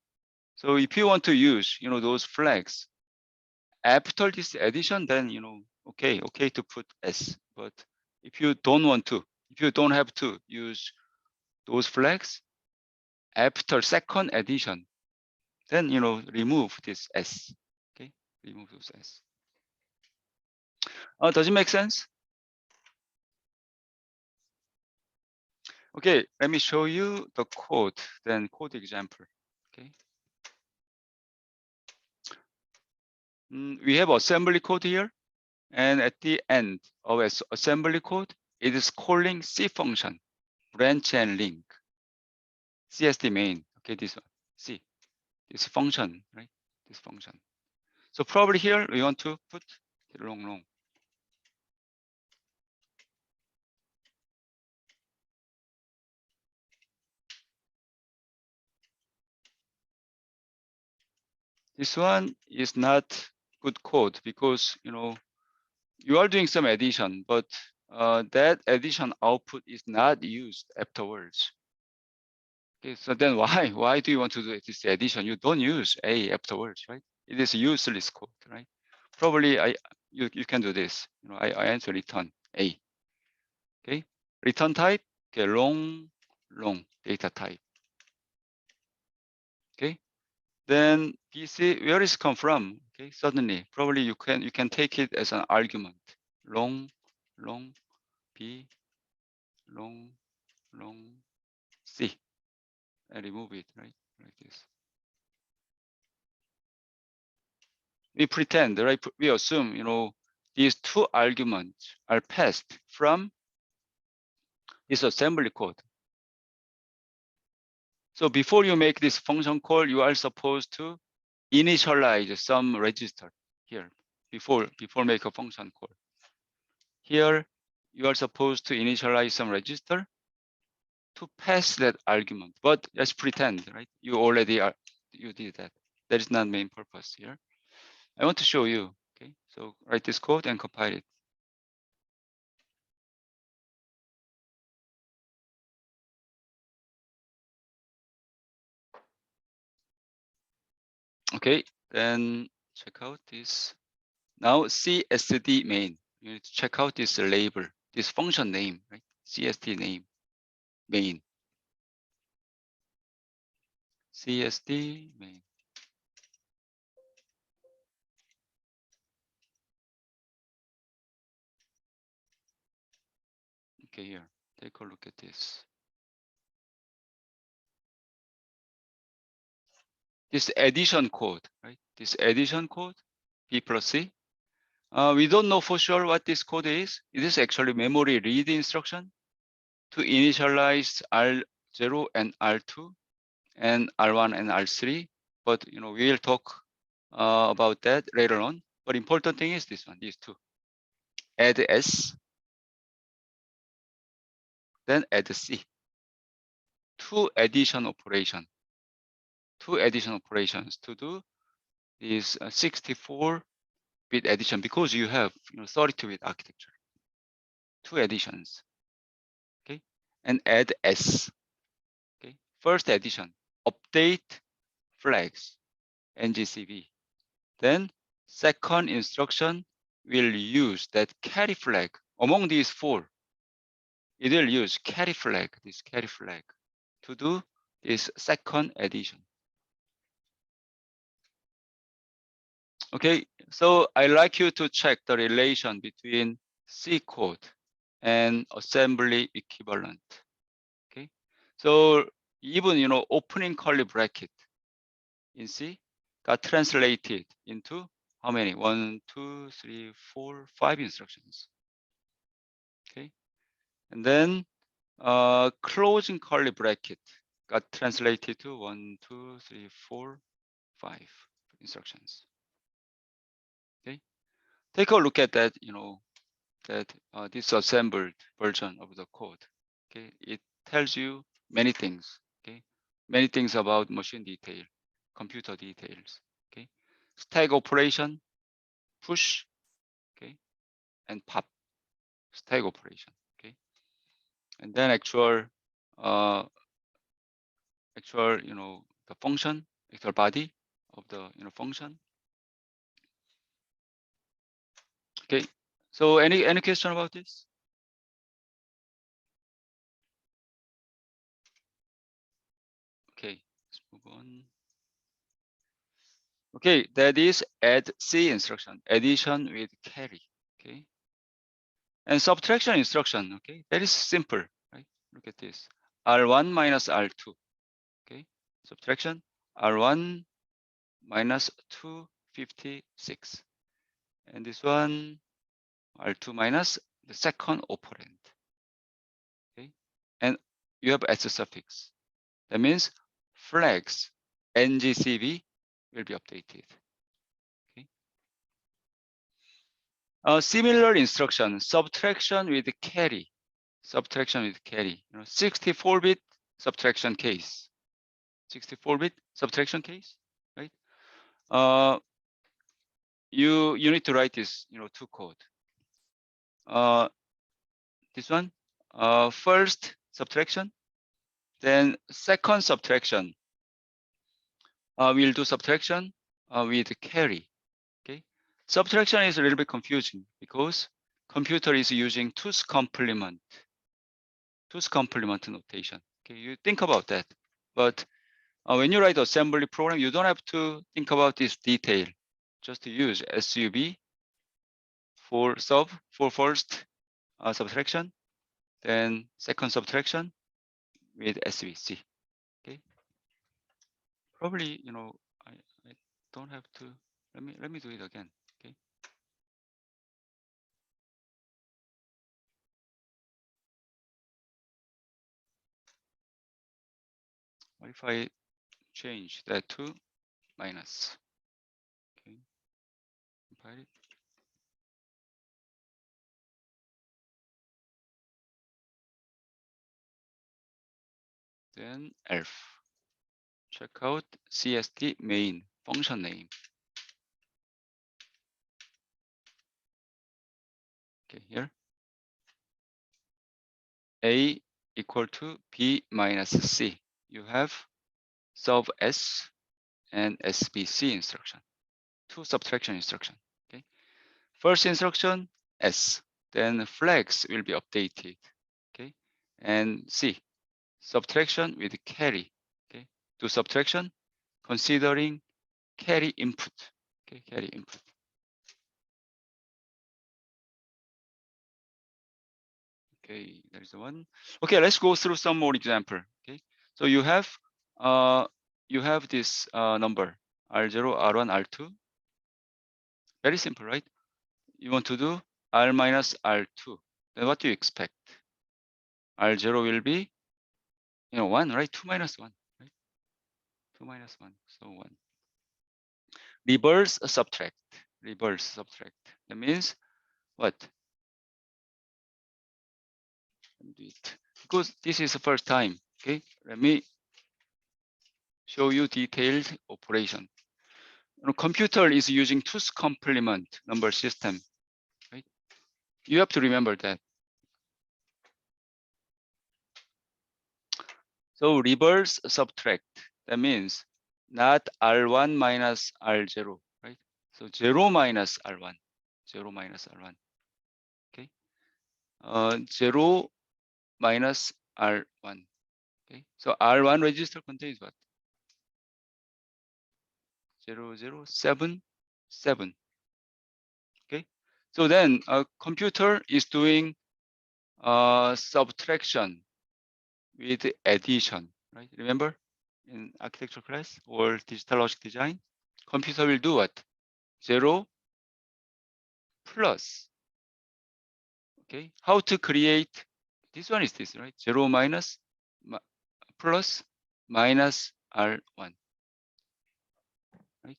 so if you want to use those flags after this addition, then okay to put S. But if you don't want to, if you don't have to use those flags after second addition, then remove this S. Okay, remove those S. Does it make sense? Okay, let me show you the code, then code example. Okay. We have assembly code here, and at the end of assembly code, it is calling C function, branch and link, CSD main. Okay, this one, C, this function, right? This function. So probably here we want to put long. This one is not good code because you are doing some addition, but that addition output is not used afterwards. Okay, so then why do you want to do this addition? You don't use A afterwards, right? It is useless code, right? Probably you can do this. I answer return A. Okay, return type, okay, long data type. Okay, then BC, where is come from? Okay, suddenly probably you can take it as an argument. Long B, long C, and remove it, right? Like this. We pretend, right? We assume, these two arguments are passed from this assembly code. So before you make this function call, you are supposed to initialize some register here before make a function call. Here, you are supposed to initialize some register to pass that argument. But let's pretend, right? You already you did that. That is not main purpose here. I want to show you. Okay, so write this code and compile it. Okay, then check out this. Now CSD main. You need to check out this label, this function name, right? CSD name, main. CSD main. Okay, here, take a look at this. This addition code, right? This addition code, B plus C. We don't know for sure what this code is. It is actually memory read instruction to initialize R0 and R2 and R1 and R3. But we will talk about that later on. But important thing is this one, these two. Add S, then add C. Two addition operations to do this 64-bit addition because you have 32-bit architecture. Two additions. Okay, and add S. Okay, first addition, update flags, NGCB. Then second instruction will use that carry flag. Among these four, it will use carry flag, this carry flag, to do this second addition. Okay, so I like you to check the relation between C code and assembly equivalent. Okay, so even opening curly bracket in C got translated into how many? 1, 2, 3, 4, 5 instructions. Okay, and then closing curly bracket got translated to 1, 2, 3, 4, 5 instructions. Okay, take a look at that. That disassembled version of the code. Okay, it tells you many things. Okay, many things about machine detail, computer details. Okay, stack operation, push, okay, and pop, stack operation. Okay, and then actual the function, actual body of the function. Okay, so any question about this? Okay, let's move on. Okay, that is add C instruction, addition with carry. Okay, and subtraction instruction. Okay, that is simple, right? Look at this, R1 minus R2. Okay, subtraction, R1 minus 256, and this one R2 minus the second operand. Okay, and you have S suffix. That means flags NGCB will be updated. Okay. Similar instruction, subtraction with carry. Subtraction with carry. 64-bit subtraction case. 64-bit subtraction case, right? you need to write this, two code. This one, first subtraction, then second subtraction. We'll do subtraction with carry. Okay, subtraction is a little bit confusing because computer is using 2's complement notation. Okay, you think about that, but when you write assembly program, you don't have to think about this detail. Just to use SUB for first subtraction, then second subtraction with SVC. Okay, probably I don't have to. Let me do it again. Okay. What if I change that to minus? Okay. Compile it. Then elf. Check out CST main function name. Okay, here. A equal to B minus C. You have sub S and SBC instruction. Two subtraction instruction. Okay. First instruction S. Then flags will be updated. Okay. And C. Subtraction with carry. Okay. Do subtraction considering carry input. Okay. Carry input. Okay, there's one. Okay, let's go through some more example. Okay, so you have this number R0, R1, R2. Very simple, right? You want to do R minus R2. Then what do you expect? R0 will be 1, right? 2 minus 1, right? 2 minus 1, so 1. Reverse subtract. Reverse subtract. That means what? Let me do it. Because this is the first time. Okay, let me show you detailed operation. Computer is using 2's complement number system, right? You have to remember that. So reverse subtract, that means not R1 minus R0, right? So 0 minus R1, 0 minus R1, okay? 0 minus R1, okay? So R1 register contains what? 0077, okay? So then a computer is doing subtraction with addition, right? Remember in architecture class or digital logic design, computer will do what? 0 plus. Okay, how to create this one is this, right? 0 minus plus minus R1, right?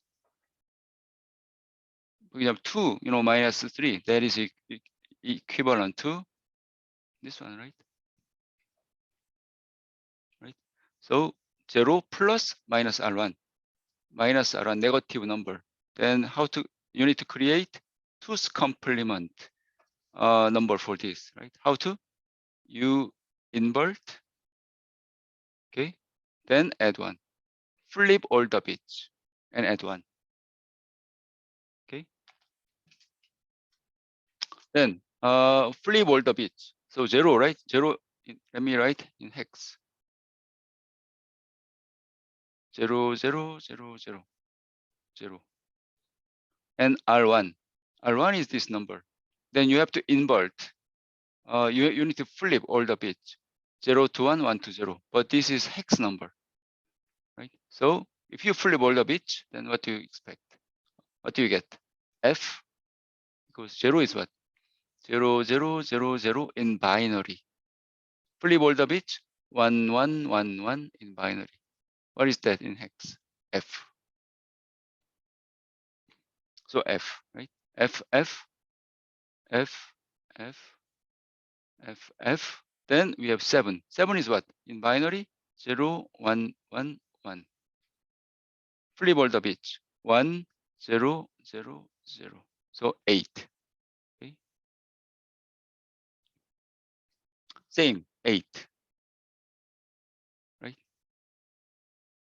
We have 2, minus 3. That is equivalent to this one, right? Right. So 0 plus minus R1, minus R1 negative number. Then you need to create 2's complement number for this, right? How to? You invert, okay? Then add 1. Flip all the bits and add 1. Okay. Then flip all the bits. So 0, right? 0. Let me write in hex. 0, 0, 0, 0, 0. And R1. R1 is this number. Then you have to invert. You need to flip all the bits. 0 to 1, 1 to 0. But this is hex number, right? So if you flip all the bits, then what do you expect? What do you get? F, because 0 is what? 0, 0, 0, 0 in binary. Flip all the bits, 1, 1, 1, 1 in binary. What is that in hex? F. So F, right? F, F, F, F, F, F. Then we have 7. 7 is what? In binary, 0, 1, 1, 1. Flip all the bits. 1, 0, 0, 0. So 8. Okay. Same 8. Right.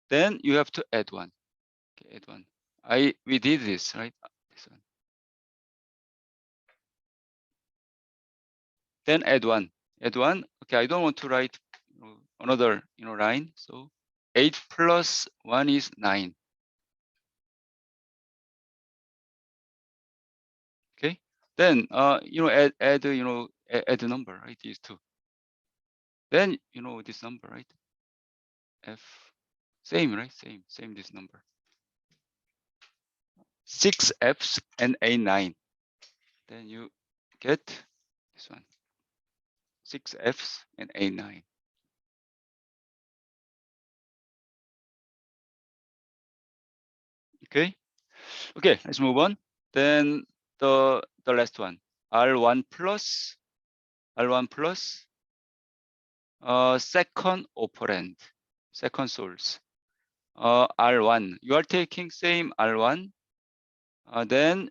Then you have to add 1. Okay, add 1. We did this, right? This one. Then add 1. Add 1. Okay, I don't want to write another line. So 8 plus 1 is 9. Okay. Then add add the number, right? These two. Then this number, right? F. Same, right? Same this number. 6 F's and A9. Then you get this one. 6 F's and A9. Okay. Okay, let's move on. Then the last one. R1 plus second operand, second source. R1. You are taking same R1. Then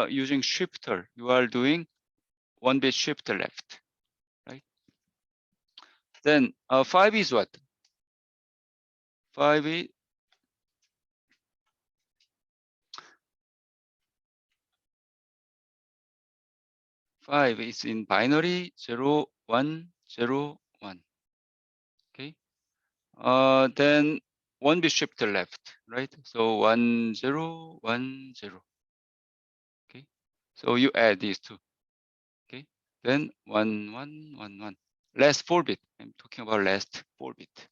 using shifter, you are doing 1 bit shifter left, right? Then 5 is what? 5 is 5 is in binary 0, 1, 0, 1. Okay. Then 1 bit shifter left, right? So 1, 0, 1, 0. Okay. So you add these two. Okay. Then 1, 1, 1, 1. Last 4 bit. I'm talking about last 4 bit.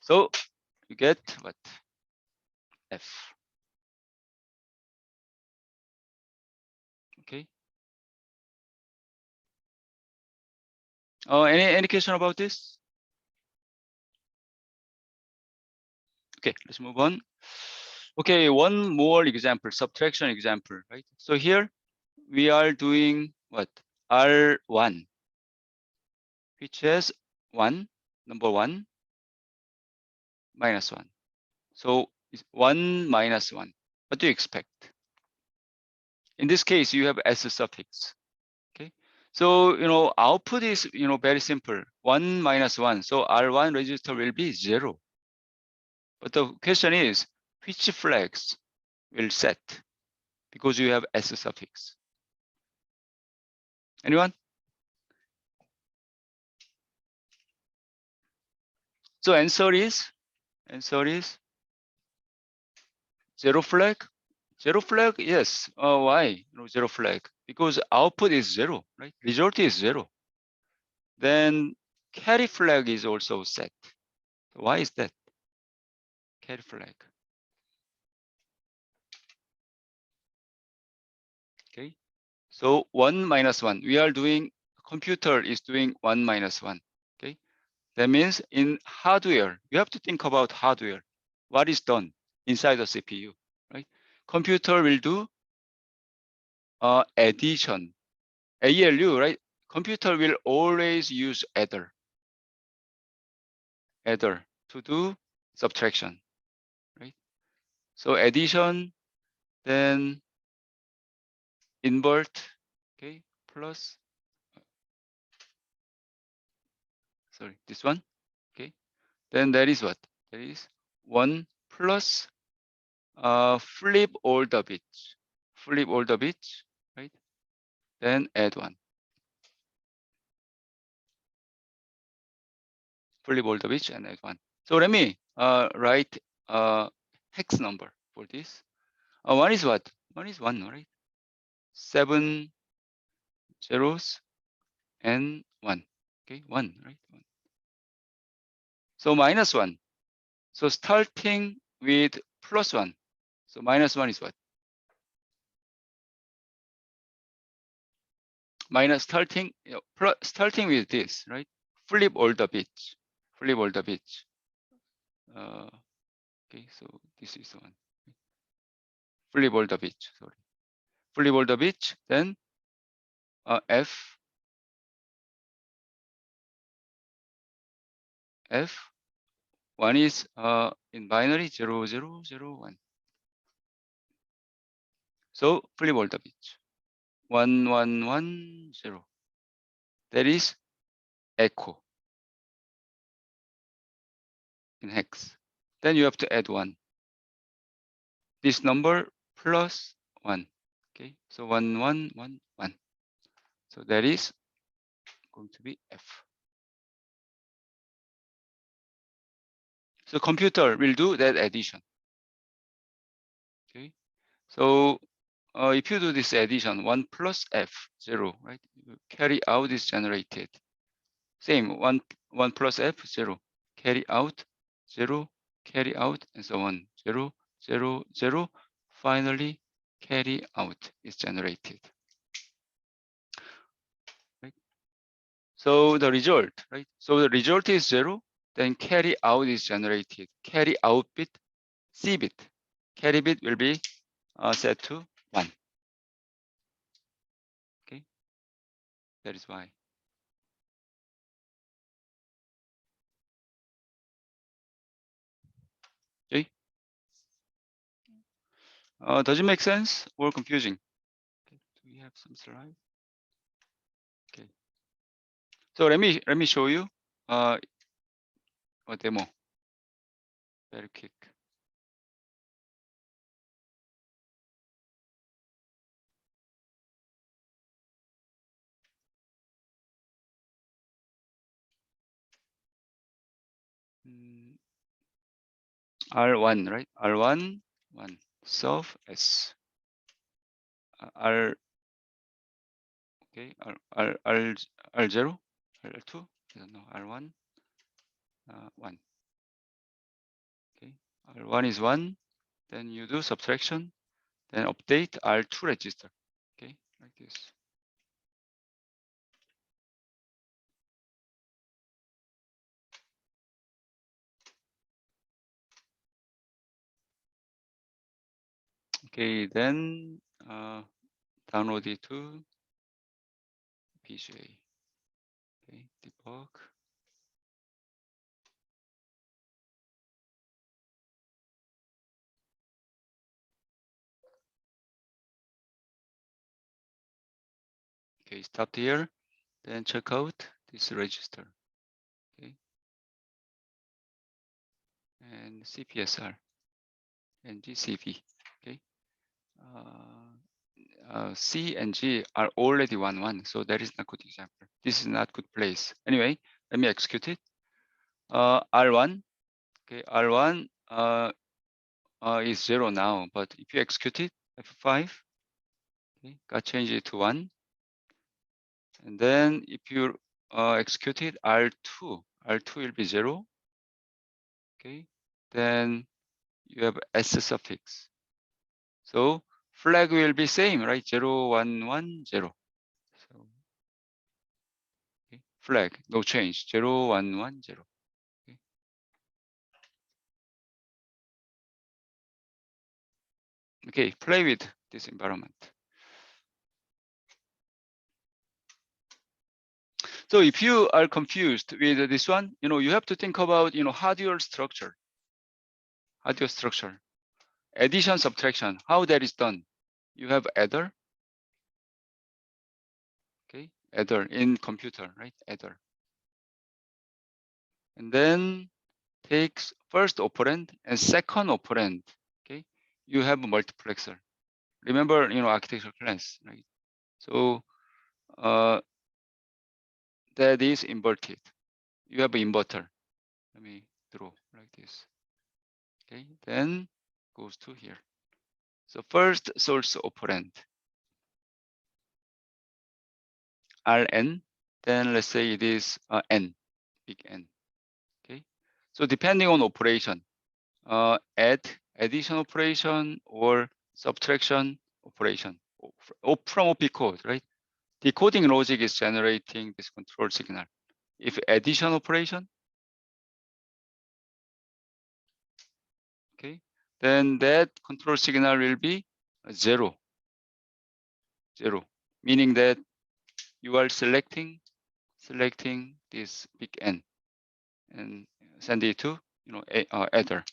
So you get what? F. Okay. Any question about this? Okay, let's move on. Okay, one more example, subtraction example, right? So here we are doing what? R1, which has 1, number 1, minus 1. So it's 1 minus 1. What do you expect? In this case, you have S suffix. Okay. So, output is, very simple. 1 minus 1. So R1 register will be 0. But the question is, which flags will set? Because you have S suffix. Anyone? So answer is 0 flag. 0 flag, yes. Why? No 0 flag. Because output is 0, right? Result is 0. Then carry flag is also set. Why is that? Carry flag. Okay. So 1 minus 1. We are doing, computer is doing 1 minus 1. Okay. That means in hardware, you have to think about hardware. What is done inside the CPU, right? Computer will do addition. ALU, right? Computer will always use adder to do subtraction, right? So addition, then invert, okay, plus, sorry, this one, okay. Then that is what? That is 1 plus flip all the bits, right? Then add 1. Flip all the bits and add 1. So let me write hex number for this. One is what? One is 1, right? 7 zeros and 1. Okay, 1, right? 1. So minus 1. So starting with plus 1. So minus 1 is what? Minus starting, starting with this, right? Flip all the bits. Flip all the bits. Okay, so this is 1. Flip all the bits, sorry. Flip all the bits, then F, 1 is in binary 0, 0, 0, 1. So flip all the bits. 1, 1, 1, 0. That is echo in hex. Then you have to add 1. This number plus 1. Okay, so 1, 1, 1, 1. So that is going to be F. So computer will do that addition. Okay, so if you do this addition, 1 plus F, 0, right? You carry out is generated. Same, 1 plus F, 0. Carry out, 0, carry out, and so on. 0, 0, 0. Finally, carry out is generated. Right? So the result, right? So the result is 0. Then carry out is generated. Carry out bit, C bit. Carry bit will be set to 1. Okay, that is why. Okay. Does it make sense or confusing? Okay. Do we have some slide? Okay. So let me show you a demo. Very quick. R1, right? R1, 1. Solve S. R, okay, R0, R2, I don't know, R1, 1. Okay, R1 is 1. Then you do subtraction, then update R2 register. Okay, like this. Okay, then download it to PJ. Okay, debug. Okay, stop here. Then check out this register. Okay, and CPSR and GCV. Okay, C and G are already 1, 1, so that is not good example. This is not good place. Anyway, let me execute it. R1, okay, R1 is 0 now, but if you execute it, F5, okay, got changed it to 1. And then if you execute it, R2 will be 0. Okay, then you have S suffix. So flag will be same, right? 0, 1, 1, 0. So okay. Flag, no change, 0, 1, 1, 0. Okay. Okay, play with this environment. So if you are confused with this one, you have to think about, hardware structure. Hardware structure. Addition, subtraction, how that is done. You have adder. Okay, adder in computer, right? Adder. And then takes first operand and second operand. Okay, you have a multiplexer. Remember, architecture class, right? So that is inverted. You have an inverter. Let me draw like this. Okay, then goes to here. So first source operand, Rn, then let's say it is n, big N. Okay, so depending on operation, add, addition operation, or subtraction operation from OP code, right? Decoding logic is generating this control signal. If addition operation, okay, then that control signal will be 0, 0, meaning that you are selecting this big N and send it to adder.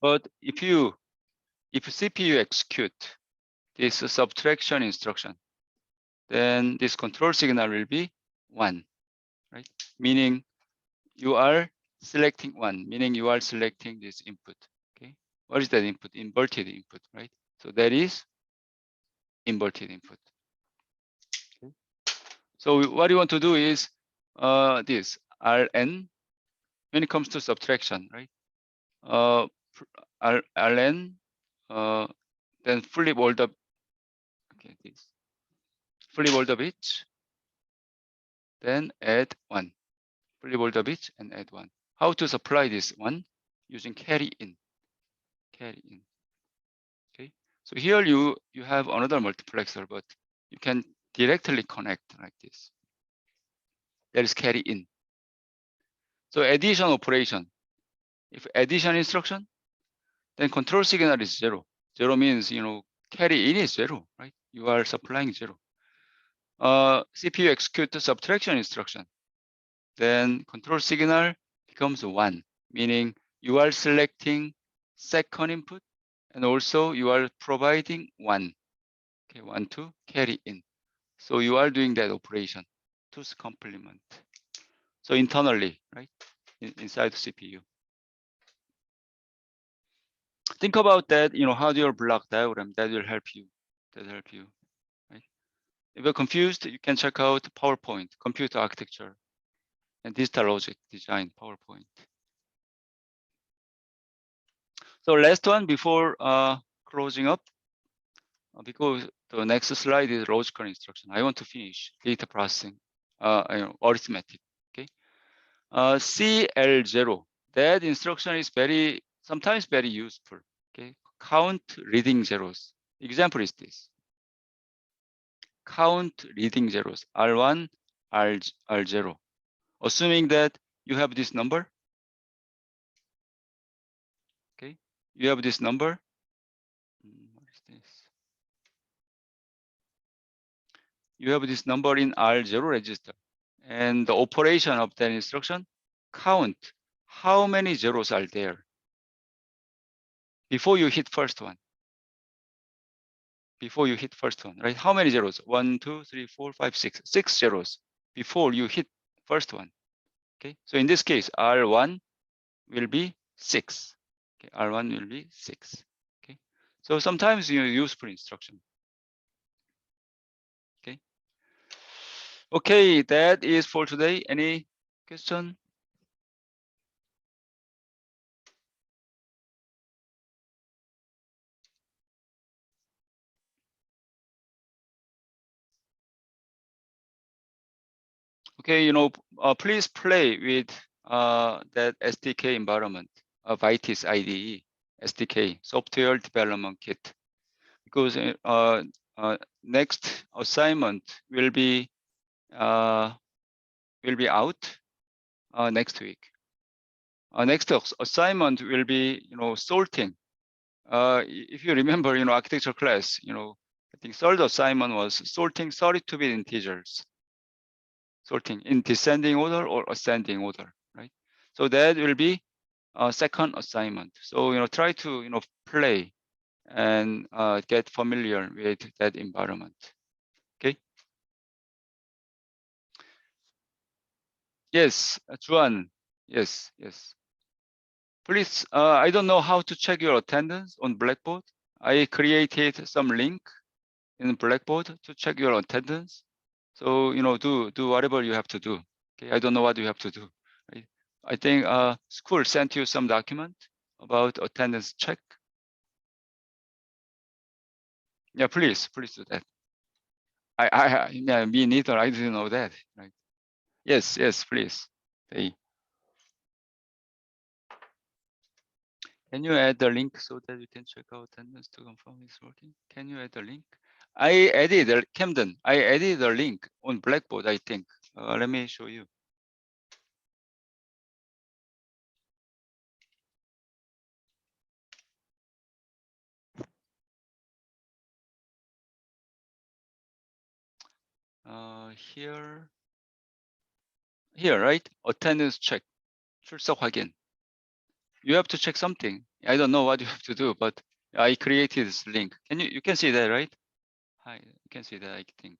But if you if CPU execute this subtraction instruction, then this control signal will be 1, right? Meaning you are selecting 1, meaning you are selecting this input. Okay, what is that input? Inverted input, right? So that is inverted input. Okay. So what you want to do is this Rn when it comes to subtraction, right? Rn then fully rolled up. Okay, this fully rolled up each, then add 1. Fully rolled up each and add 1. How to supply this one? Using carry in. Carry in. Okay. So here you have another multiplexer, but you can directly connect like this. That is carry in. So addition operation. If addition instruction, then control signal is 0. 0 means carry in is 0, right? You are supplying 0. CPU execute the subtraction instruction. Then control signal becomes 1, meaning you are selecting second input and also you are providing 1. Okay, 1 to carry in. So you are doing that operation to complement. So internally, right, inside the CPU. Think about that, how do your block diagram, that will help you. Right? If you're confused, you can check out PowerPoint, computer architecture, and digital logic design PowerPoint. So last one before closing up, because the next slide is logical instruction. I want to finish data processing, arithmetic. Okay, CL0. That instruction is sometimes very useful. Okay, count reading zeros. Example is this. Count reading zeros. R1, R0. Assuming that you have this number. Okay, you have this number. What is this? You have this number in R0 register, and the operation of that instruction, count how many zeros are there before you hit first one. Before you hit first one, right? How many zeros? 1, 2, 3, 4, 5, 6. 6 zeros before you hit first one. Okay, so in this case, R1 will be 6. Okay, R1 will be 6. Okay, so sometimes you use for instruction. Okay. Okay, that is for today. Any question? Okay, please play with that SDK environment of IT's IDE SDK, Software Development Kit, because next assignment will be out next week. Next assignment will be sorting. If you remember, architecture class, I think third assignment was sorting 32-bit integers. Sorting in descending order or ascending order, right? So that will be a second assignment. So try to play and get familiar with that environment. Okay. Yes, Juan. Yes. Please, I don't know how to check your attendance on Blackboard. I created some link in Blackboard to check your attendance. So do whatever you have to do. Okay, I don't know what you have to do. Right? I think school sent you some document about attendance check. Yeah, please do that. Yeah, me neither. I didn't know that. Right? Yes, please. Hey. Can you add the link so that you can check out attendance to confirm it's working? Can you add the link? I added Camden. I added the link on Blackboard, I think. Let me show you. Here, right? Attendance check. 출석 확인. You have to check something. I don't know what you have to do, but I created this link. You can see that, right? Hi, you can see that, I think.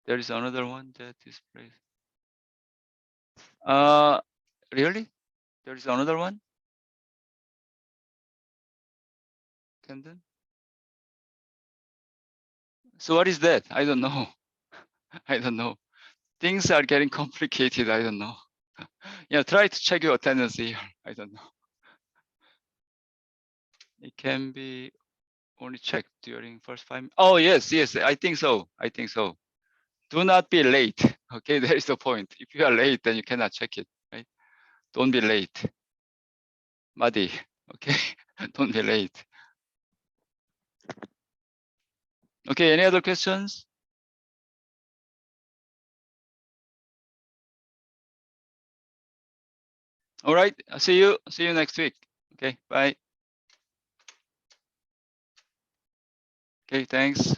There is another one that displays. Really? There is another one? Camden? So what is that? I don't know. I don't know. Things are getting complicated. I don't know. Yeah, try to check your attendance here. I don't know. It can be only checked during first 5 minutes. Oh, yes, yes, I think so. I think so. Do not be late. Okay, there is the point. If you are late, then you cannot check it, right? Don't be late. Muddy, okay? Don't be late. Okay, any other questions? All right, I'll see you next week. Okay, bye. Okay, thanks.